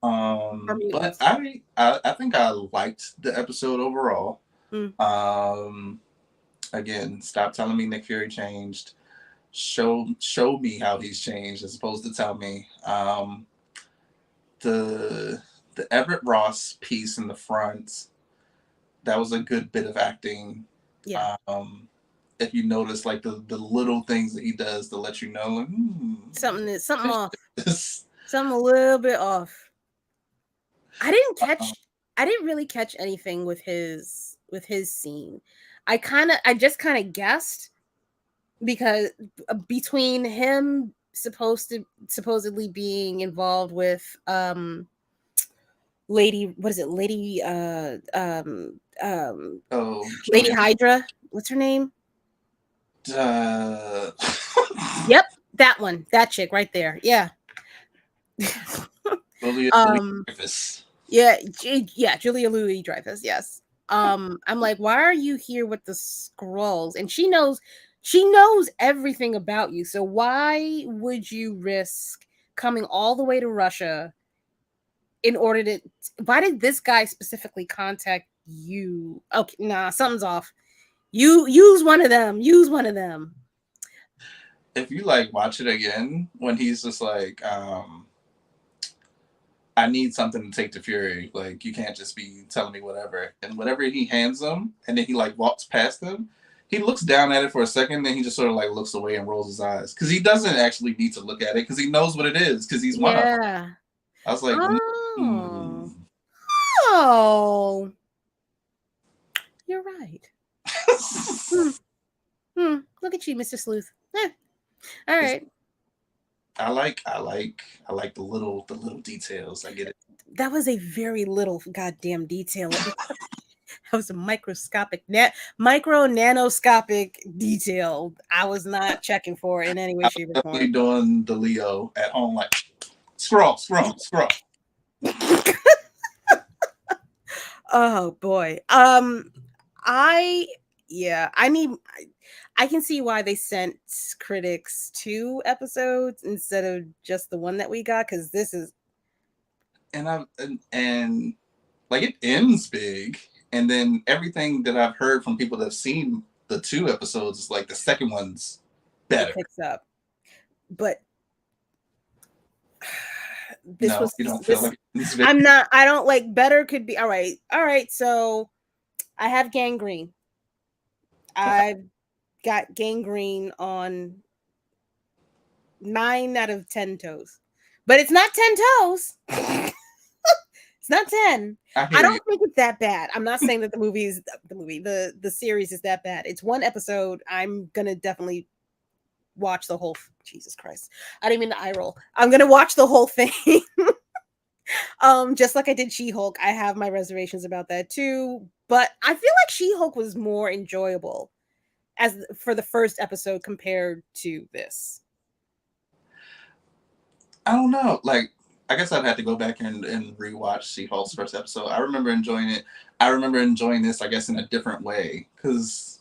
But I think I liked the episode overall. Again, stop telling me Nick Fury changed. Show me how he's changed as opposed to tell me. The Everett Ross piece in the front, that was a good bit of acting. Yeah. If you notice, like the little things that he does to let you know, like, something off, something a little bit off. I didn't really catch anything with his scene. I just kind of guessed, because between him supposedly being involved with Lady Hydra, what's her name? Yep, that one, that chick right there. Yeah. Julia Louis-Dreyfus. Yeah, Julia Louis-Dreyfus. Yes. I'm like, why are you here with the Skrulls? And she knows everything about you. So why would you risk coming all the way to Russia in order to? Why did this guy specifically contact you? Okay, nah, something's off. You use one of them. If you like watch it again, when he's just like, I need something to take to Fury. Like, you can't just be telling me whatever. And whatever he hands him, and then he like walks past him, he looks down at it for a second, then he just sort of like looks away and rolls his eyes. Because he doesn't actually need to look at it, because he knows what it is, because he's one of them. I was like, oh, you're right. Look at you, Mr. Sleuth. All right. I like the little details. I get it. That was a very little goddamn detail. That was a nanoscopic detail. I was not checking for in any way, shape, or form. Doing the Leo at home, like scroll. Oh boy. I can see why they sent critics 2 episodes instead of just the one that we got, because this is and like it ends big, and then everything that I've heard from people that have seen the 2 episodes is like the second one's better. It picks up, but I don't like better could be all right. So I have gangrene. I've got gangrene on 9 out of 10 toes, but it's not 10 toes. It's not 10. I don't think it's that bad. I'm not saying that the series is that bad. It's 1 episode. I'm gonna definitely watch the whole. Jesus Christ, I didn't mean to eye roll. I'm gonna watch the whole thing. Just like I did She-Hulk. I have my reservations about that too, but I feel like She-Hulk was more enjoyable for the first episode compared to this. I don't know. Like, I guess I'd have to go back and rewatch She-Hulk's first episode. I remember enjoying it. I remember enjoying this, I guess, in a different way, because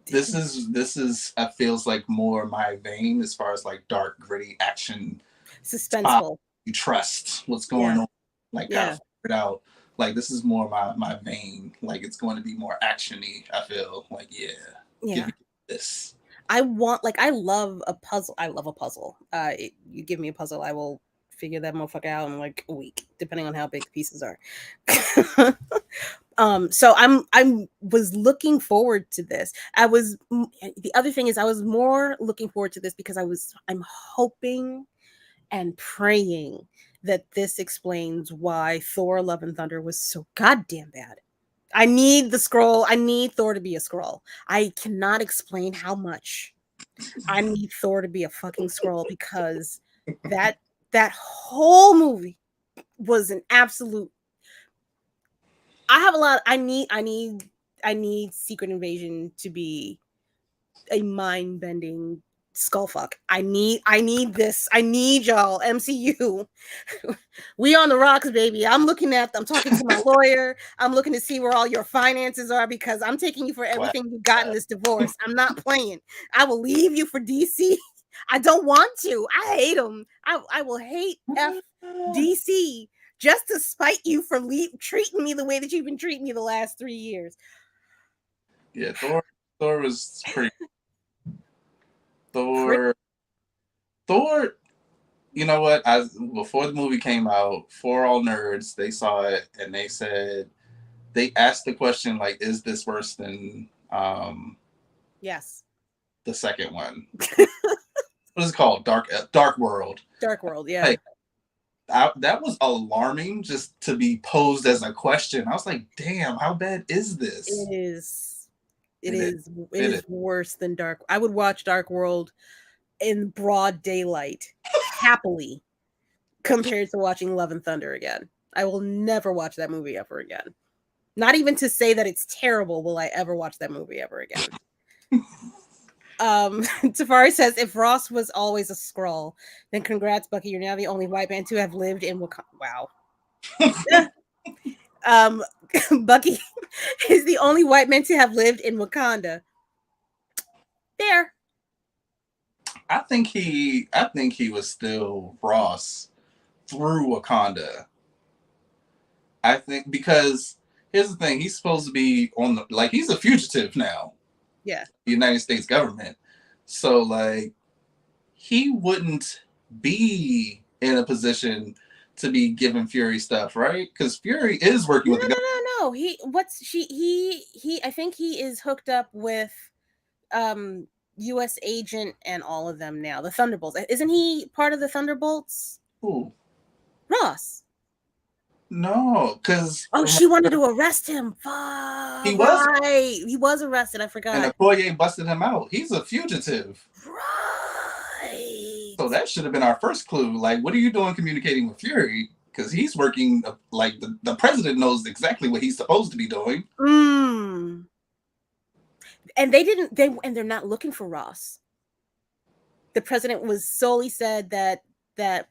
this is feels like more my vein as far as like dark, gritty action, suspenseful. You trust what's going on, like gotta figure it out. Like, this is more my vein. Like, it's going to be more actiony. I feel like give me this. I love a puzzle. You give me a puzzle, I will figure that motherfucker out in like a week, depending on how big the pieces are. So I was looking forward to this. The other thing is I was more looking forward to this because I'm hoping and praying that this explains why Thor: Love and Thunder was so goddamn bad. I need the scroll. I need Thor to be a scroll. I cannot explain how much I need Thor to be a fucking scroll, because that whole movie was an absolute. I have a lot. I need Secret Invasion to be a mind-bending skull fuck. I need this. I need y'all, MCU. We on the rocks, baby. I'm talking to my lawyer. I'm looking to see where all your finances are, because I'm taking you for everything you got in this divorce. I'm not playing. I will leave you for DC. I don't want to. I hate them. I will hate DC just to spite you for treating me the way that you've been treating me the last 3 years. Yeah, Thor was pretty. Thor. You know what? Before the movie came out, For All Nerds, they saw it and they asked the question, like, is this worse than yes, the second one? What is it called? Dark World. Dark World, yeah. Like, that was alarming just to be posed as a question. I was like, damn, how bad is this? It is worse than Dark. I would watch Dark World in broad daylight happily compared to watching Love and Thunder again. I will never watch that movie ever again. Not even to say that it's terrible will I ever watch that movie ever again. Tafari says, if Ross was always a Skrull, then congrats, Bucky. You're now the only white man to have lived in Wakanda. Wow. Bucky is the only white man to have lived in Wakanda. There. I think he was still Ross through Wakanda. I think, because here's the thing, he's supposed to be he's a fugitive now. Yeah. The United States government. So like he wouldn't be in a position to be giving Fury stuff, right? Because Fury is working with the government. No. I think he is hooked up with US agent and all of them now. The Thunderbolts. Isn't he part of the Thunderbolts? Who? Ross. No, because she wanted to arrest him. Fuck. He was right. He was arrested. I forgot. And Okoye busted him out. He's a fugitive. Right. So that should have been our first clue. Like, what are you doing communicating with Fury? Because he's working, like, the president knows exactly what he's supposed to be doing. And they're not looking for Ross. The president was solely said that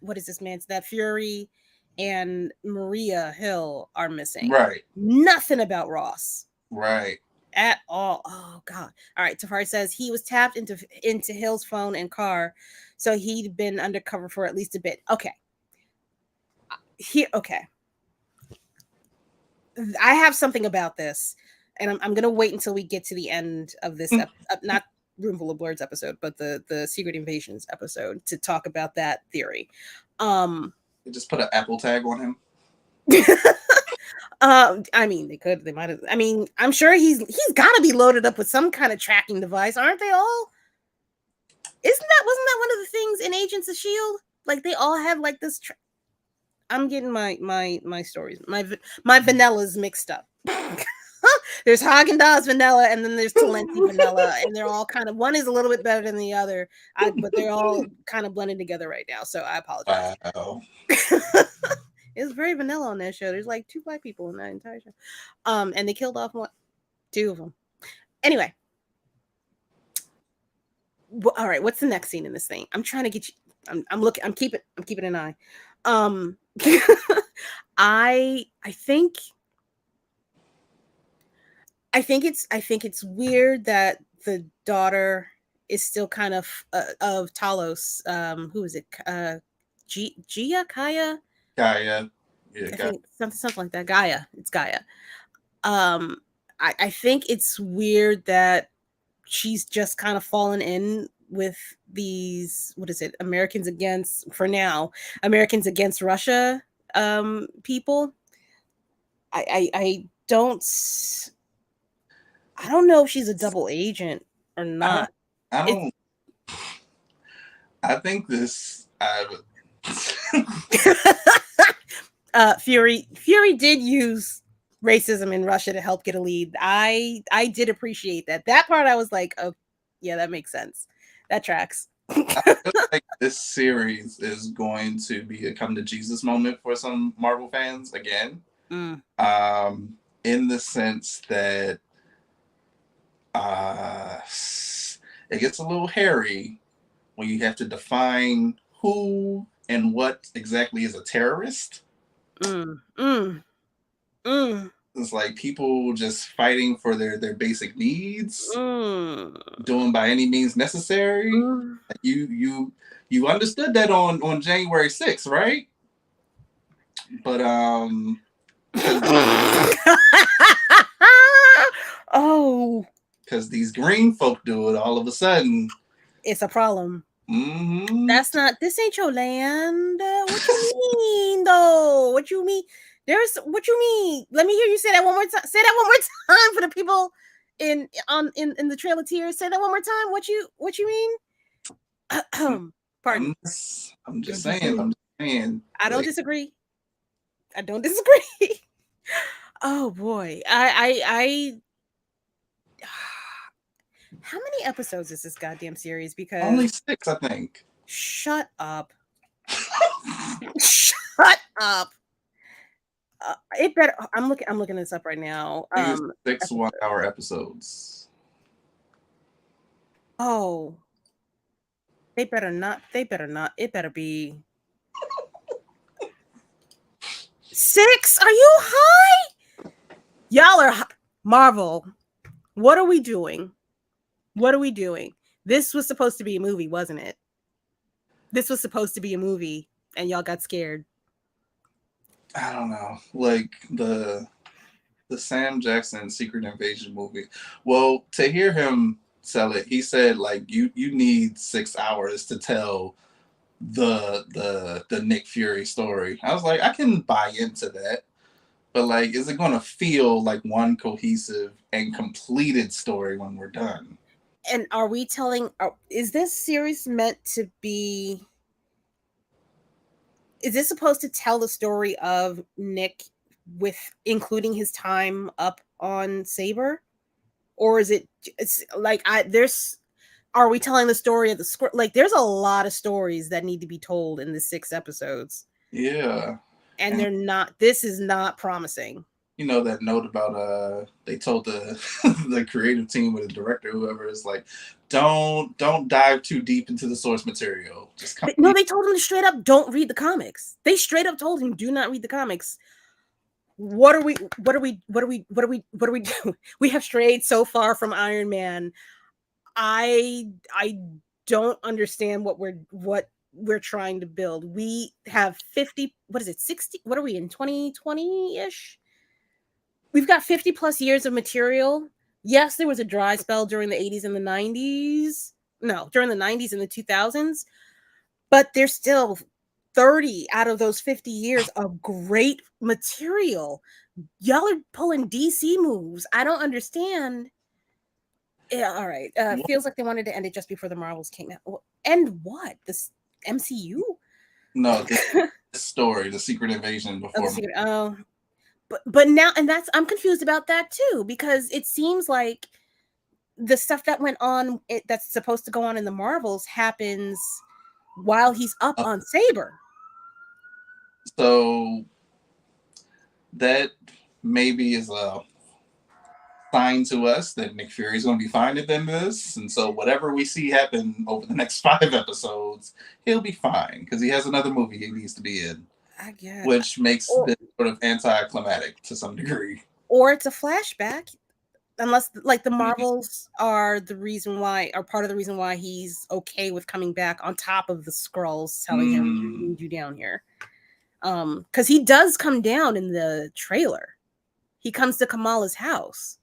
what is this man's, that Fury and Maria Hill are missing. Right. Nothing about Ross. Right. At all. Oh God. All right. Tafari says he was tapped into Hill's phone and car, so he'd been undercover for at least a bit. Okay. Okay. I have something about this, and I'm gonna wait until we get to the end of this not Roomful of Blerds episode, but the Secret Invasions episode, to talk about that theory. They just put an Apple tag on him. I mean, they might have. I mean, I'm sure he's got to be loaded up with some kind of tracking device, aren't they all? Wasn't that one of the things in Agents of S.H.I.E.L.D.? Like, they all have like this. I'm getting my stories, my vanillas mixed up. There's Haagen-Dazs vanilla, and then there's Talenti vanilla, and they're all kind of, one is a little bit better than the other, but they're all kind of blended together right now. So I apologize. Wow. It was very vanilla on that show. There's like 2 black people in that entire show. And they killed off 2 of them. Anyway. All right. What's the next scene in this thing? I'm trying to get you. I'm looking. I'm keeping an eye. I think it's weird that the daughter is still kind of Talos. Who is it? Kaya? Gaia. Yeah, I think something like that. Gaia. It's Gaia. I think it's weird that she's just kind of fallen in with these, what is it? Americans Against Russia people. I don't know if she's a double agent or not. I think this Fury did use racism in Russia to help get a lead. I did appreciate that. That part I was like, oh yeah, that makes sense. That tracks. I feel like this series is going to be a come to Jesus moment for some Marvel fans again. Mm. In the sense that it gets a little hairy when you have to define who and what exactly is a terrorist. It's like people just fighting for their basic needs, doing by any means necessary. You understood that on January 6th, right? But oh, because these green folk do it all of a sudden, it's a problem. Mm-hmm. This ain't your land. What you mean though? What you mean? What you mean? Let me hear you say that one more time. Say that one more time for the people in the Trail of Tears. Say that one more time. What you mean? Pardon. I'm just saying. I don't disagree. I don't disagree. Oh boy. I how many episodes is this goddamn series? Because only 6, I think. Shut up. Shut up. It better. I'm looking this up right now. 6 1-hour episodes. Oh, they better not. It better be 6. Are you high? Y'all are Marvel. What are we doing? This was supposed to be a movie, wasn't it? This was supposed to be a movie, and y'all got scared. I don't know. Like the Sam Jackson Secret Invasion movie. Well, to hear him sell it, he said like you need 6 hours to tell the Nick Fury story. I was like, I can buy into that. But like, is it gonna feel like one cohesive and completed story when we're done? And are we telling? Is this series meant to be? Is this supposed to tell the story of Nick with including his time up on Saber, or is it? It's like Are we telling the story of the script? Like, there's a lot of stories that need to be told in the 6 episodes. Yeah, and they're not. This is not promising. You know that note about they told the the creative team or the director, whoever, is like, don't dive too deep into the source material. Just come. No, they told him to straight up don't read the comics. They straight up told him do not read the comics. What are we doing? We have strayed so far from Iron Man. I don't understand what we're trying to build. We have 50, what is it, 60? What are we in 2020-ish? We've got 50 plus years of material. Yes, there was a dry spell during the 80s and the 90s. No, during the 90s and the 2000s. But there's still 30 out of those 50 years of great material. Y'all are pulling DC moves. I don't understand. Yeah, all right. Feels like they wanted to end it just before the Marvels came out. End what? This MCU? No, the story, the Secret Invasion before. But now, and I'm confused about that too, because it seems like the stuff that went on, that's supposed to go on in the Marvels, happens while he's up on Saber. So that maybe is a sign to us that Nick Fury is going to be finer than this, and so whatever we see happen over the next 5 episodes, he'll be fine because he has another movie he needs to be in. I guess. Which makes this sort of anticlimactic to some degree. Or it's a flashback, unless like the Marvels are the reason why, are part of the reason why he's okay with coming back on top of the Skrulls telling him we need you down here. Because he does come down in the trailer. He comes to Kamala's house.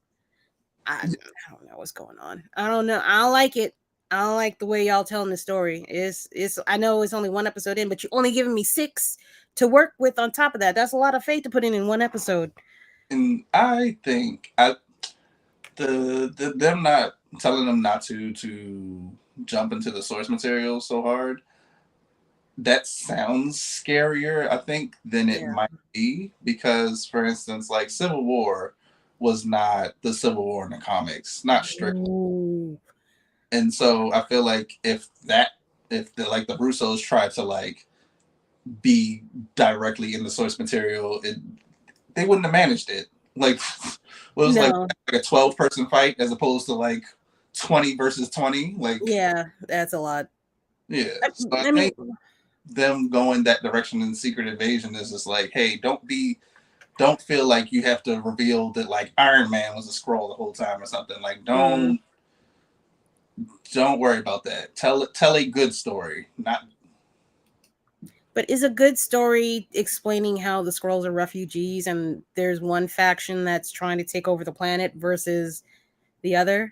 I don't know what's going on. I don't know. I don't like it. I don't like the way y'all telling the story. It's I know it's only 1 episode in, but you're only giving me 6 to work with on top of that. That's a lot of faith to put in 1 episode. And I think them not telling them not to jump into the source material so hard, that sounds scarier, I think, than it Yeah. might be, because, for instance, like Civil War was not the Civil War in the comics, not strict. Ooh. And so I feel like if the Russos tried to like be directly in the source material, they wouldn't have managed it. Like, what was like No. a 12-person fight as opposed to like 20 versus 20. Like, Yeah, that's a lot. yeah. So I I mean, think them going that direction in Secret Invasion is just like, hey, don't feel like you have to reveal that like Iron Man was a Skrull the whole time or something. Like, don't worry about that. Tell a good story, not. but is a good story explaining how the Skrulls are refugees and there's one faction that's trying to take over the planet versus the other?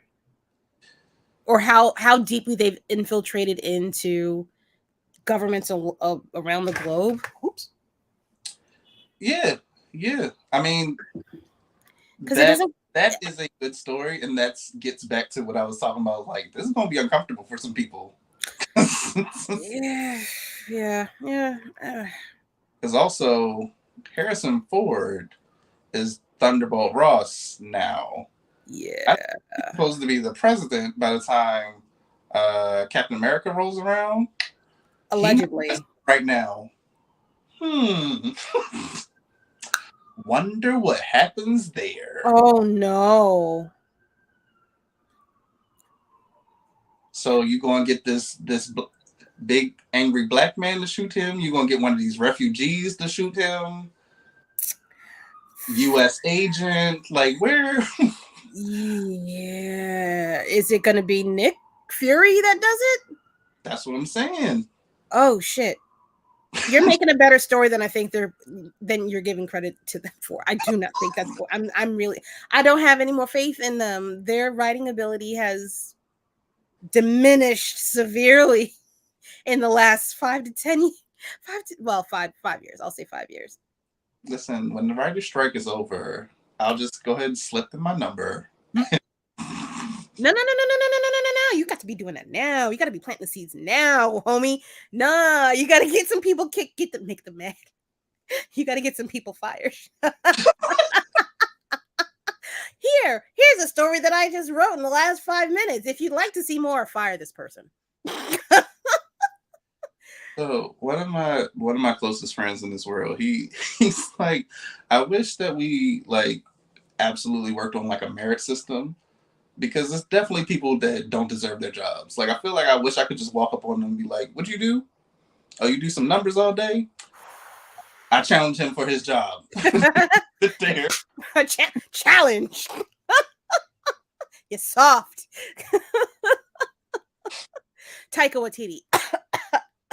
Or how deeply they've infiltrated into governments around the globe? Oops. Yeah, yeah. I mean, Because it doesn't. that is a good story, and that gets back to what I was talking about. Like, this is gonna be uncomfortable for some people. Yeah. Because also Harrison Ford is Thunderbolt Ross now. I Yeah. think he's supposed to be the president by the time Captain America rolls around. Allegedly. Right now. Wonder what happens there. Oh no. So you gonna get this big angry black man to shoot him? You gonna get one of these refugees to shoot him? U.S. agent, like where? Yeah. Is it gonna be Nick Fury that does it? That's what I'm saying. Oh shit. You're making a better story than I think than you're giving credit to them for. I do not think that's cool. I'm really, I don't have any more faith in them. Their writing ability has diminished severely in the last 5 to 10 years. 5 years. I'll say 5 years. Listen, when the writer's strike is over, I'll just go ahead and slip in my number. No. You got to be doing that now. You got to be planting the seeds now, homie. Nah, you got to get some people make them mad. You got to get some people fired. Here's a story that I just wrote in the last 5 minutes. If you'd like to see more, fire this person. So one of my closest friends in this world, he's like, I wish that we like absolutely worked on like a merit system, because there's definitely people that don't deserve their jobs. Like, I feel like I wish I could just walk up on them and be like, what'd you do? Oh, you do some numbers all day? I challenge him for his job. There. Challenge. You're soft. Taika Waititi.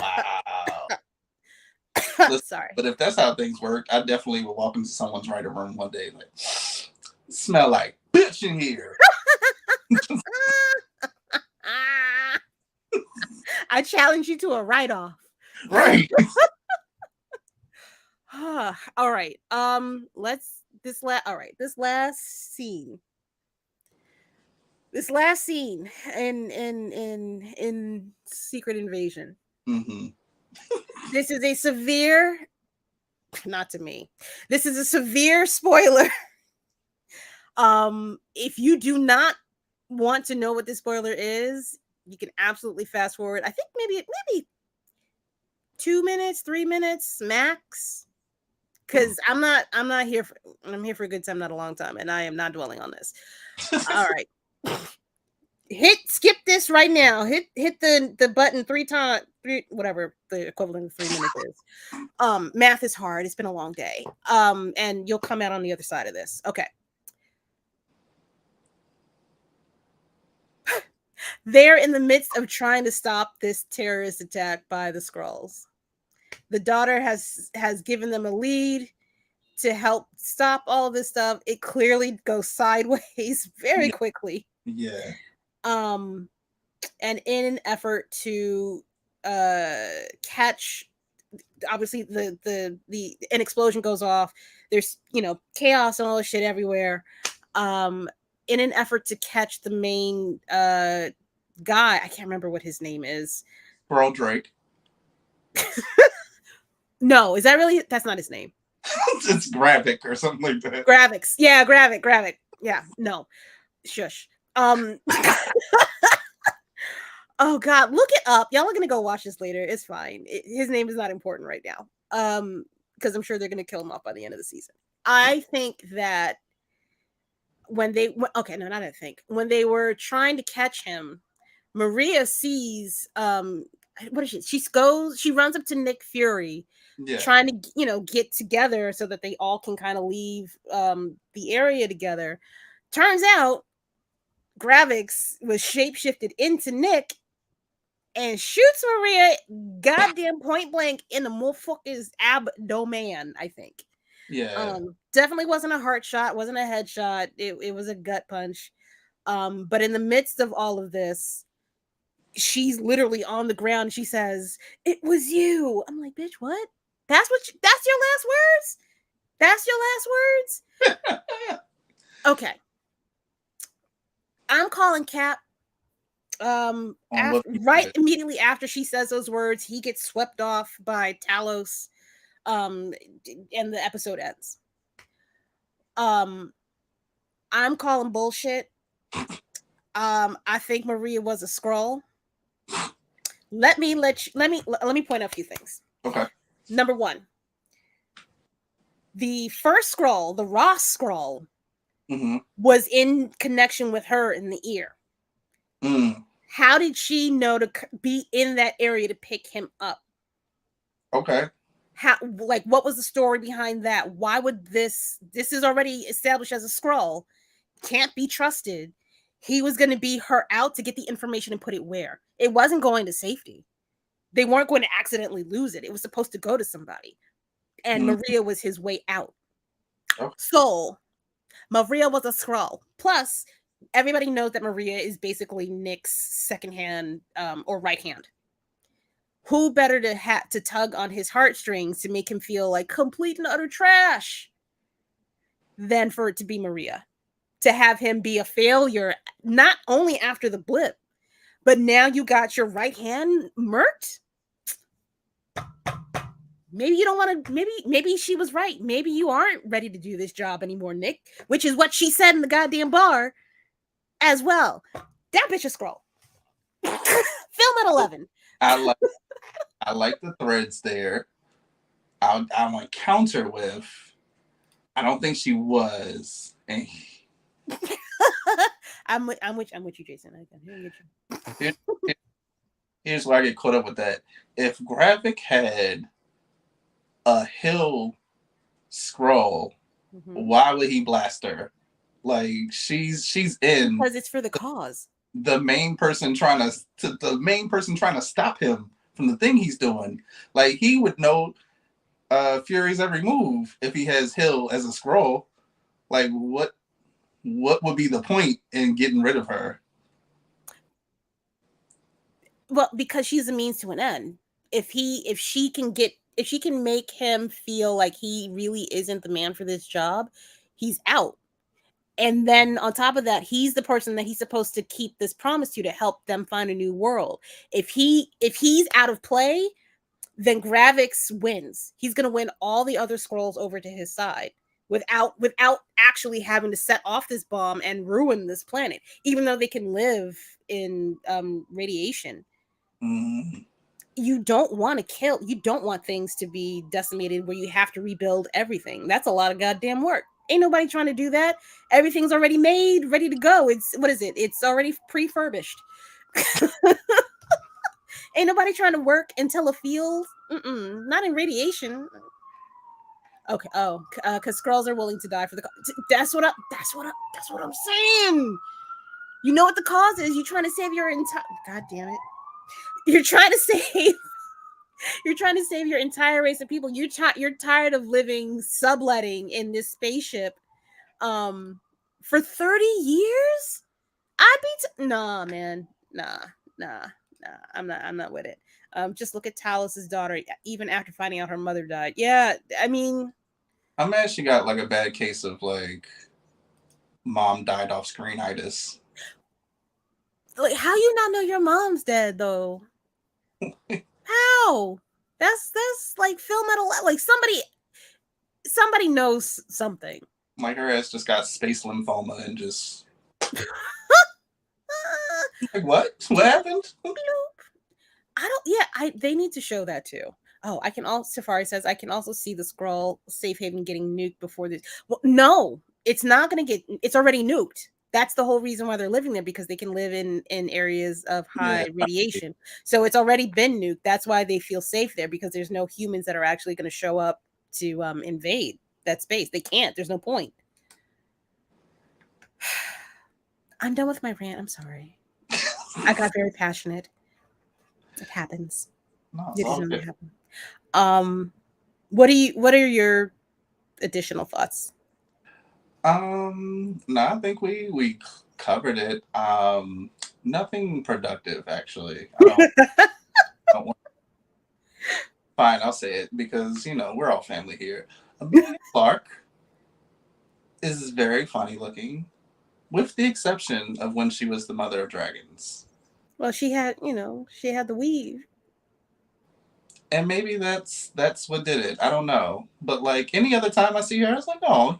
Wow. Sorry. But if that's how things work, I definitely will walk into someone's writer room one day like, smell like bitch in here. I challenge you to a write-off. Right. All right. This last scene. This last scene in Secret Invasion. Mm-hmm. This is a severe, not to me. This is a severe spoiler. If you do not want to know what this spoiler is, you can absolutely fast forward. I think maybe 2 minutes, 3 minutes max. Because I'm here for a good time, not a long time, and I am not dwelling on this. All right. Skip this right now. Hit the button 3 times, whatever the equivalent of 3 minutes is. Math is hard. It's been a long day. And you'll come out on the other side of this. Okay. They're in the midst of trying to stop this terrorist attack by the Skrulls. The daughter has given them a lead to help stop all of this stuff. It clearly goes sideways very quickly. Yeah. And in an effort to catch, obviously an explosion goes off. There's chaos and all this shit everywhere. In an effort to catch the main guy, I can't remember what his name is. Pearl Drake. No, is that really? That's not his name. It's Gravik or something like that. Gravix. Yeah, Gravik. Yeah, no. Shush. Oh God, look it up. Y'all are gonna go watch this later. It's fine. His name is not important right now. Because I'm sure they're gonna kill him off by the end of the season. I think that when they when they were trying to catch him, Maria sees what is she runs up to Nick Fury, trying to get together so that they all can kind of leave the area together. Turns out Gravix was shapeshifted into Nick and shoots Maria goddamn point blank in the motherfucker's abdomen, I think. Yeah. Definitely wasn't a heart shot, wasn't a headshot. It was a gut punch. But in the midst of all of this, she's literally on the ground. And she says, "It was you." I'm like, bitch, what? That's your last words? That's your last words? Okay. I'm calling Cap. Immediately after she says those words, he gets swept off by Talos. And the episode ends. I'm calling bullshit. I think Maria was a Skrull. Let me point out a few things. Okay. Number one, the first Skrull, the Ross Skrull, was in connection with her in the ear. How did she know to be in that area to pick him up? Okay. What was the story behind that? Why would this is already established as a Skrull, can't be trusted. He was going to be her out to get the information and put it where? It wasn't going to safety. They weren't going to accidentally lose it. It was supposed to go to somebody. And Maria was his way out. Okay. So, Maria was a Skrull. Plus, everybody knows that Maria is basically Nick's second hand or right hand. Who better to tug on his heartstrings to make him feel like complete and utter trash than for it to be Maria? To have him be a failure, not only after the blip, but now you got your right hand murked. Maybe you don't want to, maybe she was right. Maybe you aren't ready to do this job anymore, Nick, which is what she said in the goddamn bar as well. That bitch is Skrull. Film at 11. I like the threads there. I want to counter with, I don't think she was. And I'm with you, Jason. Here's where I get caught up with that. If Gravik had a Hill Skrull, why would he blast her? Like she's in because it's for the cause. The main person trying to stop him from the thing he's doing. Like he would know Fury's every move if he has Hill as a Skrull. Like what would be the point in getting rid of her? Well, because she's a means to an end. If she can make him feel like he really isn't the man for this job, he's out. And then on top of that, he's the person that he's supposed to keep this promise to help them find a new world. If he's out of play, then Gravix wins. He's going to win all the other Skrulls over to his side without actually having to set off this bomb and ruin this planet, even though they can live in radiation. You don't want things to be decimated where you have to rebuild everything. That's a lot of goddamn work. Ain't nobody trying to do that. Everything's already made, ready to go. It's already pre-furbished. Ain't nobody trying to work until a field. Not in radiation. Okay. Oh, because Skrulls are willing to die for the cause. That's what I'm saying. You know what the cause is? You're trying to save your entire. God damn it! You're trying to save your entire race of people. You're tired of living subletting in this spaceship for 30 years? I'd be nah, man. Nah. I'm not with it. Just look at Talos's daughter, even after finding out her mother died. Yeah, I mean, I'm mad she got like a bad case of like mom died off screenitis. Like, how you not know your mom's dead though? How? That's like film at 11. Like somebody knows something. Like her ass just got space lymphoma and just like what? What happened? I don't. Yeah, they need to show that too. Oh, I can also. Safari says I can also see the Skrull safe haven getting nuked before this. Well, no, it's not going to get. It's already nuked. That's the whole reason why they're living there, because they can live in areas of high radiation. So it's already been nuked. That's why they feel safe there, because there's no humans that are actually going to show up to invade that space. They can't. There's no point. I'm done with my rant. I'm sorry. I got very passionate. It happens. No, It doesn't really happen. What are your additional thoughts? No, I think we covered it. Nothing productive, actually. I don't want... Fine, I'll say it, because we're all family here. Amelia Clark is very funny looking, with the exception of when she was the mother of dragons. Well, she had the weave. And maybe that's what did it. I don't know. But like any other time I see her, I was like, oh,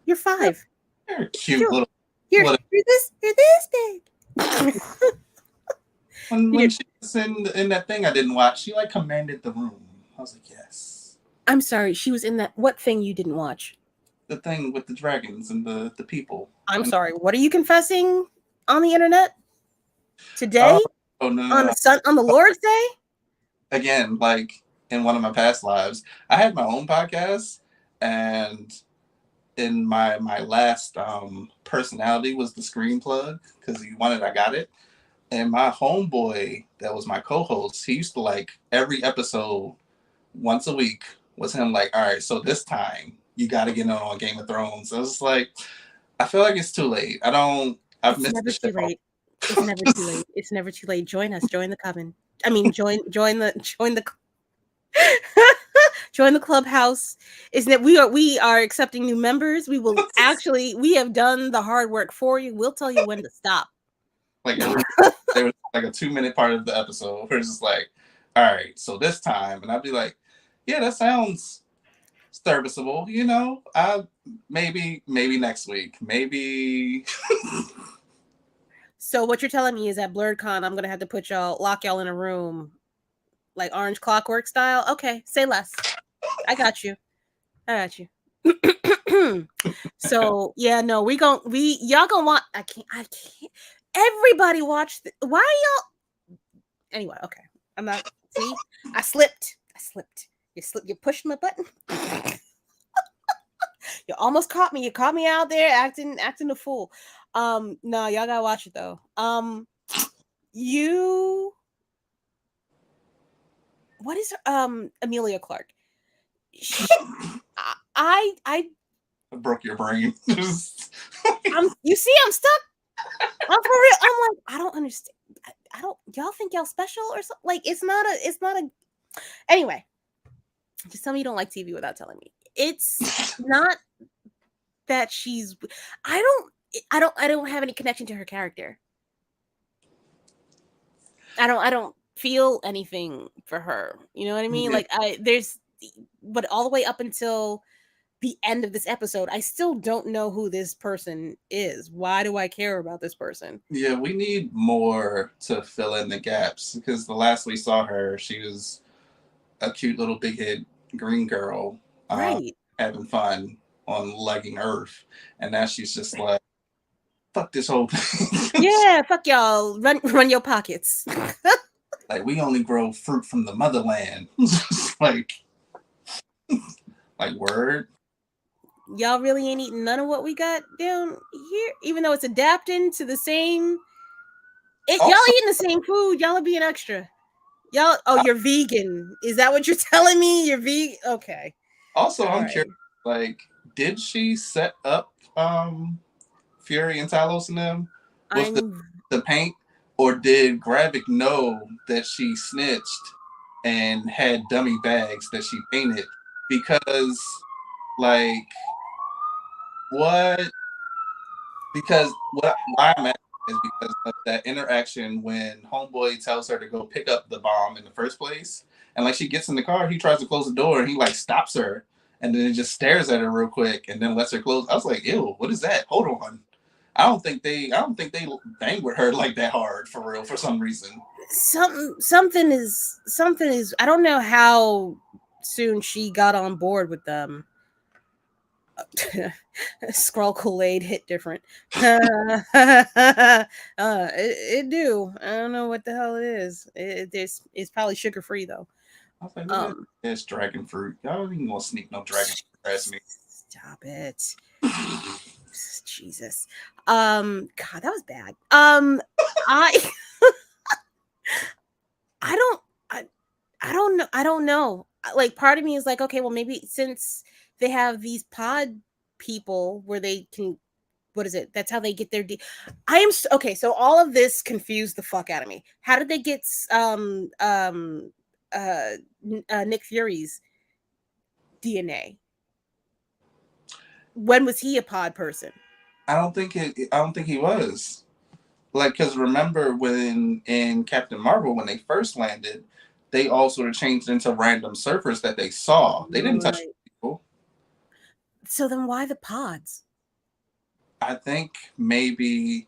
you're 5. You're a cute little. You're this big. when she was in that thing I didn't watch, she like commanded the room. I was like, yes. I'm sorry, she was in that. What thing you didn't watch? The thing with the dragons and the people. I'm sorry. What are you confessing on the internet today? Oh no. On the Lord's Day? Again, like in one of my past lives, I had my own podcast, and in my last personality was the screen plug, because you wanted, I got it. And my homeboy that was my co-host, he used to like every episode once a week was him like, all right, so this time you got to get on Game of Thrones. So I was just like, I feel like it's too late. I've missed the shit. It's never too late. It's never too late. Join us. Join the coven. I mean, join the join the clubhouse. Is that we are accepting new members. We will we have done the hard work for you. We'll tell you when to stop. Like there was like a 2-minute part of the episode where it's just like, all right, so this time, and I'd be like, yeah, that sounds serviceable. I maybe next week, maybe. So what you're telling me is that BlerdCon, I'm gonna have to lock y'all in a room, like Orange Clockwork style. Okay, say less. I got you. So yeah, no, y'all gonna want. I can't. Everybody watch. Why y'all? Anyway, okay. I'm not. See, I slipped. You pushed my button. You almost caught me. You caught me out there acting a fool. No, y'all gotta watch it though. What is Amelia Clark? I broke your brain. you see, I'm stuck. I'm for real. I'm like, I don't understand. I don't. Y'all think y'all special or something? Like, it's not a. Anyway, just tell me you don't like TV without telling me. It's not that she's. I don't have any connection to her character. I don't feel anything for her. You know what I mean? Yeah. But all the way up until the end of this episode, I still don't know who this person is. Why do I care about this person? Yeah, we need more to fill in the gaps, because the last we saw her, she was a cute little big-head green girl, right, having fun on legging Earth, and now she's just like, fuck this whole thing. Yeah, fuck y'all. Run your pockets. Like, we only grow fruit from the motherland. like word. Y'all really ain't eating none of what we got down here, even though it's adapting to the same. Y'all eating the same food. Y'all are being extra. Y'all. Oh, you're vegan. Is that what you're telling me? You're vegan. Okay. Also, I'm curious. Like, did she set up Fury and Talos and them with the paint, or did Gravik know that she snitched and had dummy bags that she painted? Because, like, why I'm asking is because of that interaction when Homeboy tells her to go pick up the bomb in the first place, And like she gets in the car, he tries to close the door and he like stops her and then just stares at her real quick and then lets her close. I was like, ew, what is that? Hold on. I don't think they bang with her like that hard for real for some reason. Something is I don't know how soon she got on board with them. Skrull Kool-Aid hit different. It do. I don't know what the hell it is. It's probably sugar free though. I was like, it's dragon fruit. Y'all don't even want to sneak no dragon fruit past me. Stop it. Jesus. God, that was bad. I I don't know. Like part of me is like, okay, well maybe since they have these pod people where they can, what is it? That's how they get their okay, so all of this confused the fuck out of me. How did they get Nick Fury's DNA? When was he a pod person? I don't think he was. Like, because remember when in Captain Marvel, when they first landed, they all sort of changed into random surfers that they saw. They didn't touch people. So then why the pods? I think maybe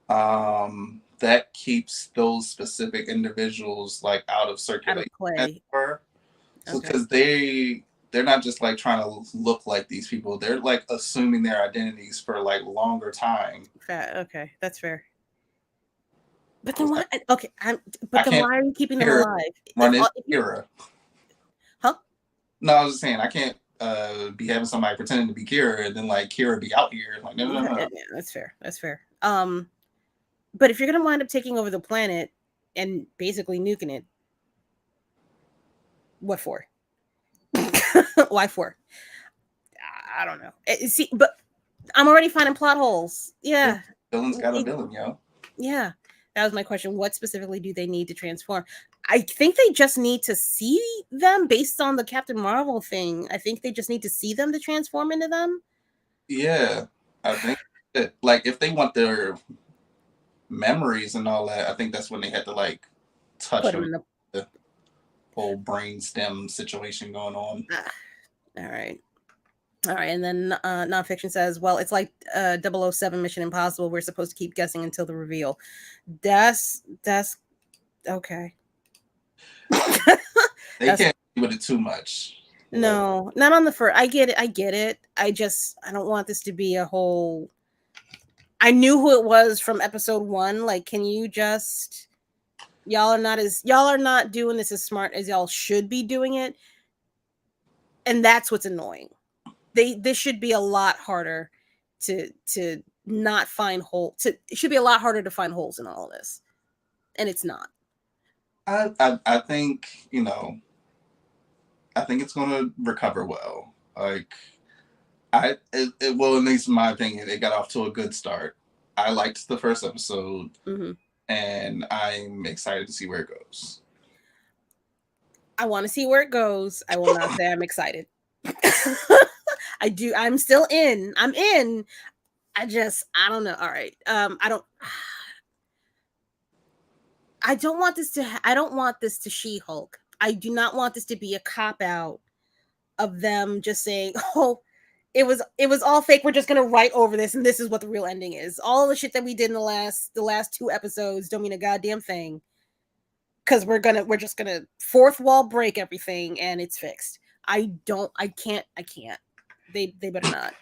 that keeps those specific individuals like out of circulation. Because they're not just like trying to look like these people. They're like assuming their identities for like longer time. Okay, that's fair. But then why? Okay, why are you keeping them alive? Run into Kira. Huh? No, I was just saying I can't be having somebody pretending to be Kira and then like Kira be out here. Like no. Yeah, that's fair. That's fair. But if you're gonna wind up taking over the planet and basically nuking it, what for? Why for? I don't know. See, but I'm already finding plot holes. Yeah. Villain's got a villain, yo. Yeah. That was my question. What specifically do they need to transform? I think they just need to see them based on the Captain Marvel thing. I think they just need to see them to transform into them. Yeah. I think that, like, if they want their memories and all that, I think that's when they had to, like, touch them. The whole brain stem situation going on. All right. And then Nonfiction says, well, it's like 007 Mission Impossible. We're supposed to keep guessing until the reveal. That's okay. They can't do it too much. No, not on the first. I get it. I don't want this to be a whole. I knew who it was from episode 1. Like, can you just? Y'all are not doing this as smart as y'all should be doing it, and that's what's annoying. This should be a lot harder to not find holes. It should be a lot harder to find holes in all of this, and it's not. I think I think it's going to recover well. Like well, at least in my opinion, it got off to a good start. I liked the first episode, and I'm excited to see where it goes. I want to see where it goes. I will not say I'm excited. I do. I'm still in. I'm in. I don't know. All right. I don't want this to She-Hulk. I do not want this to be a cop out of them just saying, "Oh, it was all fake. We're just gonna write over this, and this is what the real ending is." All the shit that we did in the last 2 episodes don't mean a goddamn thing. Because we're just gonna fourth wall break everything, and it's fixed. I can't. They better not.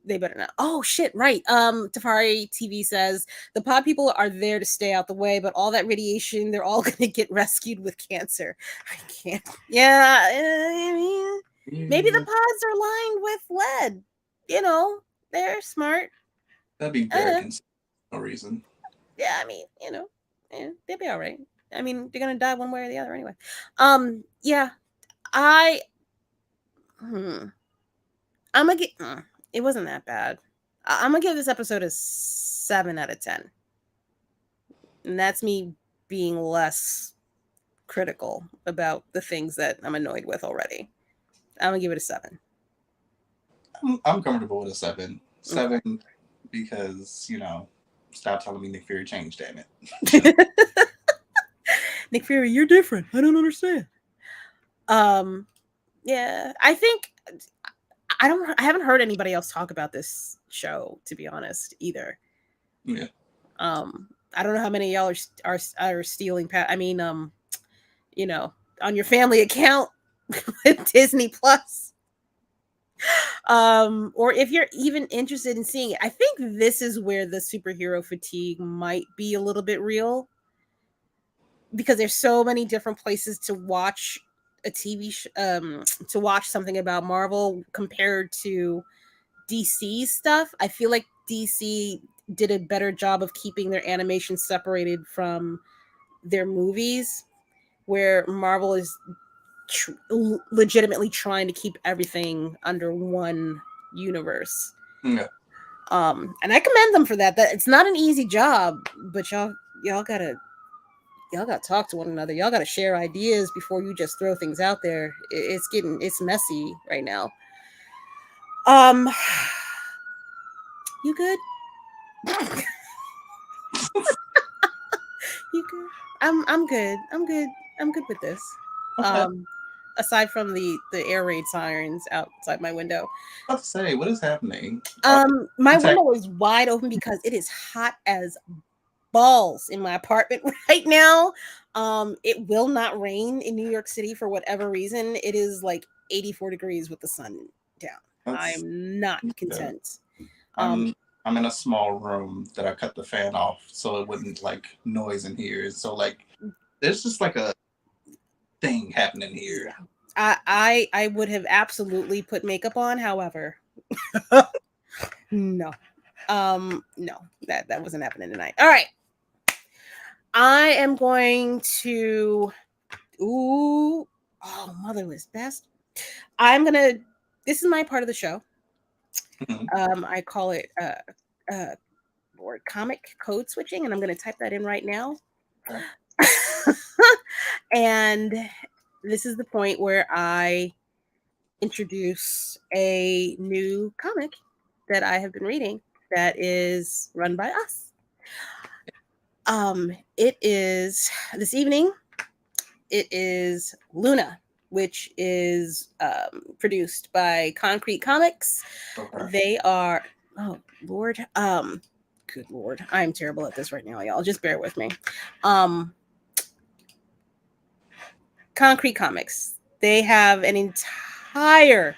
They better not. Oh shit, right. Tafari TV says the pod people are there to stay out the way, but all that radiation, they're all gonna get rescued with cancer. I can't. Yeah, I mean, maybe the pods are lined with lead. They're smart. That'd be very no reason. Yeah, I mean, they'll be all right. I mean, they're gonna die one way or the other anyway. Yeah, I'm gonna get. It wasn't that bad. I'm gonna give this episode a 7 out of 10, and that's me being less critical about the things that I'm annoyed with already. I'm gonna give it a 7. I'm comfortable with a 7. 7 because stop telling me Nick Fury changed. Damn it. Nick Fury, you're different. I don't understand. Yeah, I think I haven't heard anybody else talk about this show, to be honest, either. Yeah. I don't know how many of y'all are stealing. I mean, you know, on your family account with Disney Plus. Or if you're even interested in seeing it, I think this is where the superhero fatigue might be a little bit real, because there's so many different places to watch a to watch something about Marvel compared to DC stuff. I feel like DC did a better job of keeping their animation separated from their movies, where Marvel is legitimately trying to keep everything under one universe. Yeah. And I commend them for that. That it's not an easy job, but y'all gotta talk to one another. Y'all gotta share ideas before you just throw things out there. It's messy right now. You good? You good? I'm good. I'm good. I'm good with this. Okay. Aside from the air raid sirens outside my window. I was about to say, what is happening? My window is wide open because it is hot as balls in my apartment right now. It will not rain in New York City for whatever reason. It is like 84 degrees with the sun down. I'm not content. I'm in a small room that I cut the fan off so it wouldn't like noise in here. So like there's just like a thing happening here. I would have absolutely put makeup on, however. No. No, that wasn't happening tonight. All right. I am going to motherless best. This is my part of the show. I call it Lord comic code switching, and I'm gonna type that in right now. And this is the point where I introduce a new comic that I have been reading that is run by us. It is this evening. It is Luna, which is produced by Concrete Comics. Okay. They are Lord, good Lord, I'm terrible at this right now, y'all. Just bear with me. Concrete Comics. They have an entire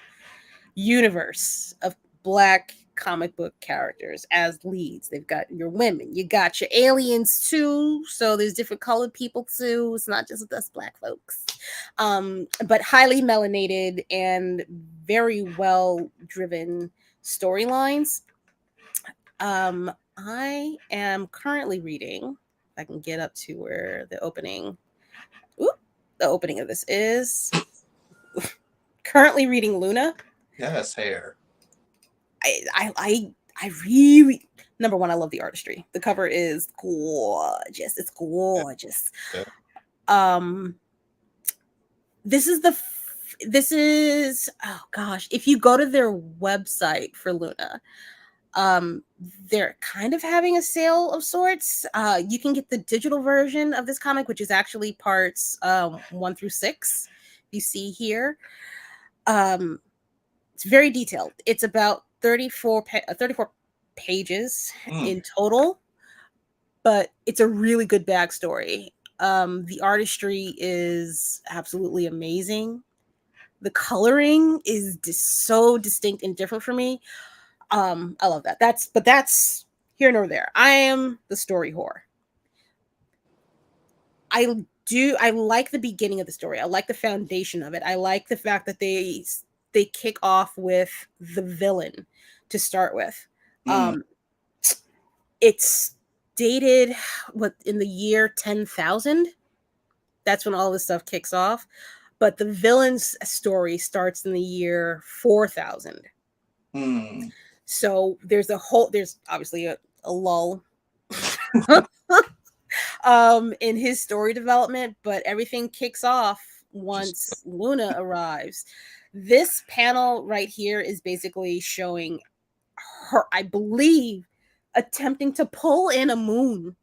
universe of Black comic book characters as leads. They've got your women, you got your aliens too. So there's different colored people too. It's not just us Black folks. But highly melanated and very well driven storylines. I am currently reading. If I can get up to where the opening of this is. Currently reading Luna. Yes, hair. I really, number one, I love the artistry. The cover is gorgeous. It's gorgeous. Yeah. This is oh gosh, if you go to their website for Luna, they're kind of having a sale of sorts. You can get the digital version of this comic, which is actually parts 1 through 6. You see here. It's very detailed. It's about 34 pages in total, but it's a really good backstory. The artistry is absolutely amazing. The coloring is so distinct and different for me. I love that. That's here nor there. I am the story whore. I like the beginning of the story. I like the foundation of it. I like the fact that they kick off with the villain to start with. It's dated in the year 10,000. That's when all this stuff kicks off. But the villain's story starts in the year 4,000. So there's obviously a lull in his story development, but everything kicks off once Luna arrives. This panel right here is basically showing her, I believe, attempting to pull in a moon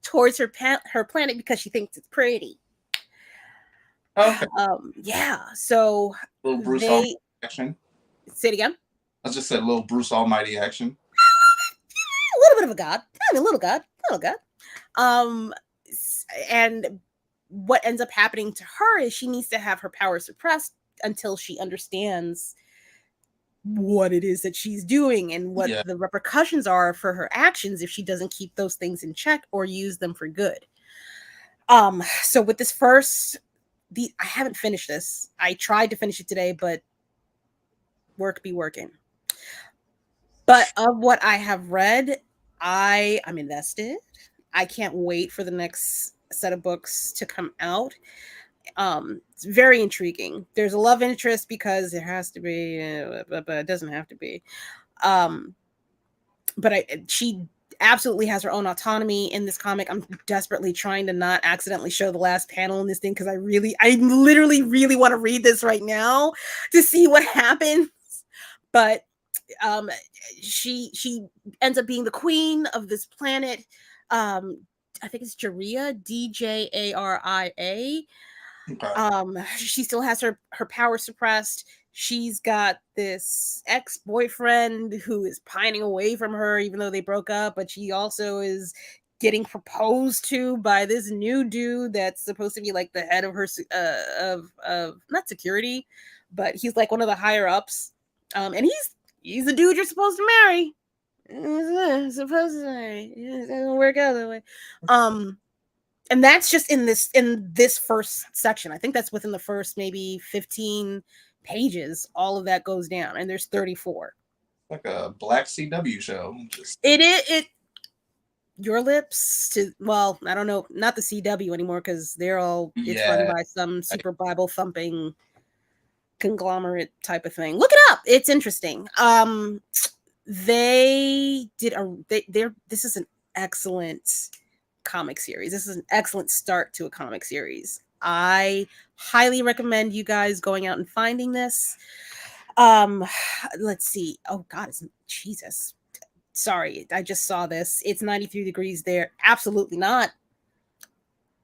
towards her planet because she thinks it's pretty. Okay. Yeah. So Little Bruce they Almighty action. say it again. I just said little Bruce Almighty action. A little bit of a god. I mean, little god. Um, and what ends up happening to her is she needs to have her power suppressed until she understands what it is that she's doing and what the repercussions are for her actions if she doesn't keep those things in check or use them for good. So with this I haven't finished this. I tried to finish it today, but work be working. But of what I have read, I'm invested. I can't wait for the next set of books to come out. It's very intriguing. There's a love interest because there has to be, but it doesn't have to be. But she absolutely has her own autonomy in this comic. I'm desperately trying to not accidentally show the last panel in this thing because I literally really want to read this right now to see what happens. But she ends up being the queen of this planet. I think it's Jaria, Djaria. Okay. She still has her power suppressed. She's got this ex-boyfriend who is pining away from her, even though they broke up. But she also is getting proposed to by this new dude that's supposed to be like the head of her of not security, but he's like one of the higher ups. And he's the dude you're supposed to marry. Supposed to marry. It doesn't work out that way. And that's just in this first section. I think that's within the first maybe 15 pages. All of that goes down, and there's 34. Like a black CW show. It your lips to, well, I don't know, not the CW anymore because they're all it's run by some super Bible thumping conglomerate type of thing. Look it up. It's interesting. This is an excellent comic series. This is an excellent start to a comic series. I highly recommend you guys going out and finding this. Let's see. Oh God, Jesus. Sorry, I just saw this. It's 93 degrees there. Absolutely not.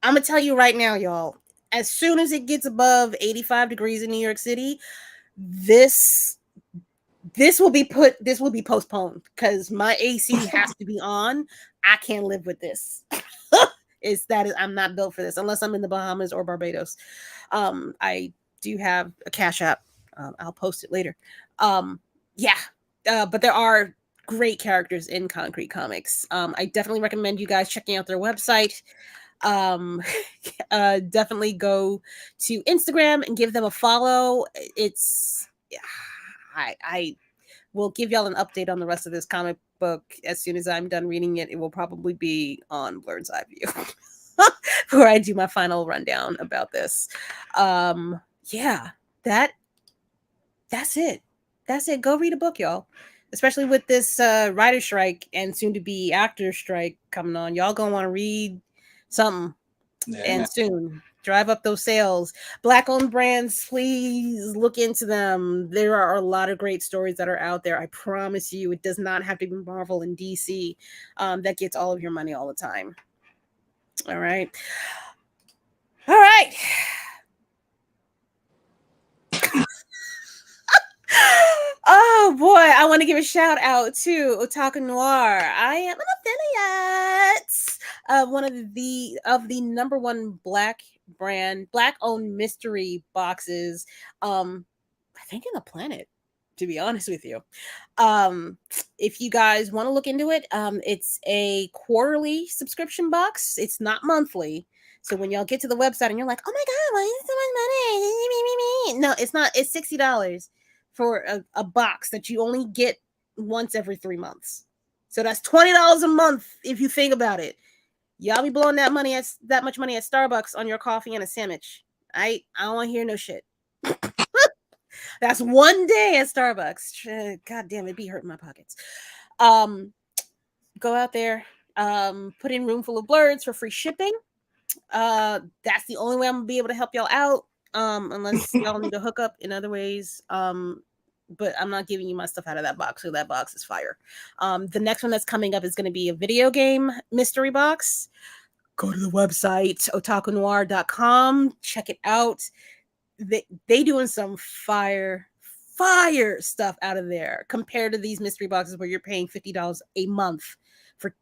I'm gonna tell you right now, y'all. As soon as it gets above 85 degrees in New York City, this will be postponed because my AC has to be on. I can't live with this. I'm not built for this unless I'm in the Bahamas or Barbados. I do have a Cash App. I'll post it later. But there are great characters in Concrete Comics. I definitely recommend you guys checking out their website. Definitely go to Instagram and give them a follow. I will give y'all an update on the rest of this comic book as soon as I'm done reading it. It will probably be on Blerd's Eye View where I do my final rundown about this. That's it. Go read a book, y'all. Especially with this writer strike and soon to be actor strike coming on. Y'all gonna want to read something and soon. Drive up those sales. Black-owned brands, please look into them. There are a lot of great stories that are out there. I promise you, it does not have to be Marvel and DC that gets all of your money all the time. All right. Oh boy, I want to give a shout out to Otaku Noir. I am an affiliate of one of the number one black-owned mystery boxes. I think in the planet, to be honest with you. If you guys want to look into it, it's a quarterly subscription box. It's not monthly. So when y'all get to the website and you're like, oh my God, why is so much money? No, it's not. It's $60 for a box that you only get once every 3 months. So that's $20 a month if you think about it. Y'all be blowing that much money at Starbucks on your coffee and a sandwich. I don't want to hear no shit. That's one day at Starbucks. God damn, it be hurting my pockets. Go out there, put in Roomful of Blerds for free shipping. That's the only way I'm gonna be able to help y'all out. Unless y'all need to hook up in other ways. But I'm not giving you my stuff out of that box, so that box is fire. The next one that's coming up is going to be a video game mystery box. go to the website, otakunoir.com. Check it out. They doing some fire stuff out of there compared to these mystery boxes where you're paying $50 a month for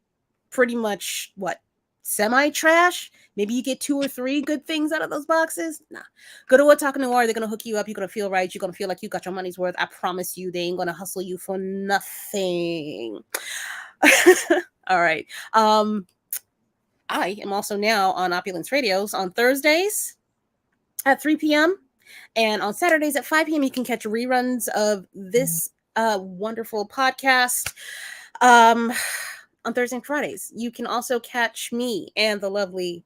pretty much what, semi-trash. Maybe you get 2 or 3 good things out of those boxes. Nah, go to Otaku Noir. They're gonna hook you up. You're gonna feel right. You're gonna feel like you got your money's worth. I promise you, they ain't gonna hustle you for nothing. All right. I am also now on Opulence Radios on Thursdays at 3 p.m. and on Saturdays at 5 p.m. You can catch reruns of this wonderful podcast. On Thursday and Fridays. You can also catch me and the lovely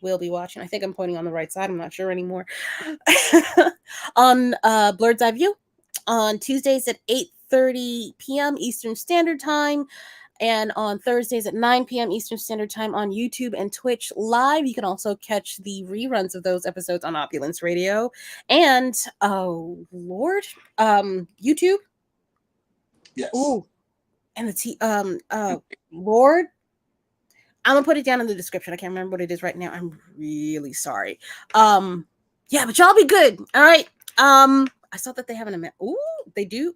Will Be Watching. I think I'm pointing on the right side. I'm not sure anymore. On Blerd's Eye View on Tuesdays at 8:30 p.m. Eastern Standard Time. And on Thursdays at 9 p.m. Eastern Standard Time on YouTube and Twitch Live. You can also catch the reruns of those episodes on Opulence Radio. And, oh, Lord, YouTube. Yes. Ooh. And Lord, I'm gonna put it down in the description. I can't remember what it is right now. I'm really sorry. Yeah, but y'all be good. All right. I saw that they have an ooh, they do.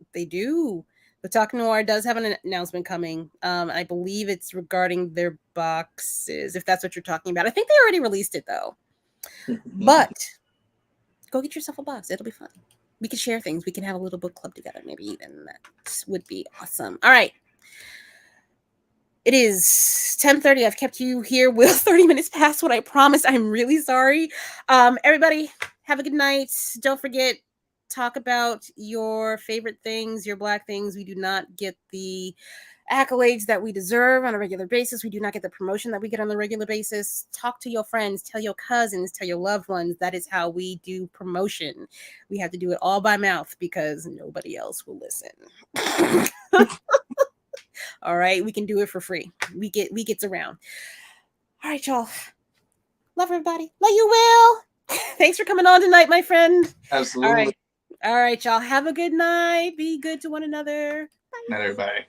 The Talk Noir does have an announcement coming. I believe it's regarding their boxes, if that's what you're talking about. I think they already released it though. But go get yourself a box. It'll be fun. We can share things. We can have a little book club together. Maybe even that would be awesome. All right. It is 10:30. I've kept you here, Will, 30 minutes past what I promised. I'm really sorry. Everybody, have a good night. Don't forget, talk about your favorite things, your Black things. We do not get the accolades that we deserve on a regular basis. We do not get the promotion that we get on a regular basis. Talk to your friends, tell your cousins, tell your loved ones. That is how we do promotion. We have to do it all by mouth because nobody else will listen. All right, we can do it for free. We gets around. All right, y'all. Love everybody. Love you, Will. Thanks for coming on tonight, my friend. Absolutely. All right, y'all. Have a good night. Be good to one another. Bye. Not everybody.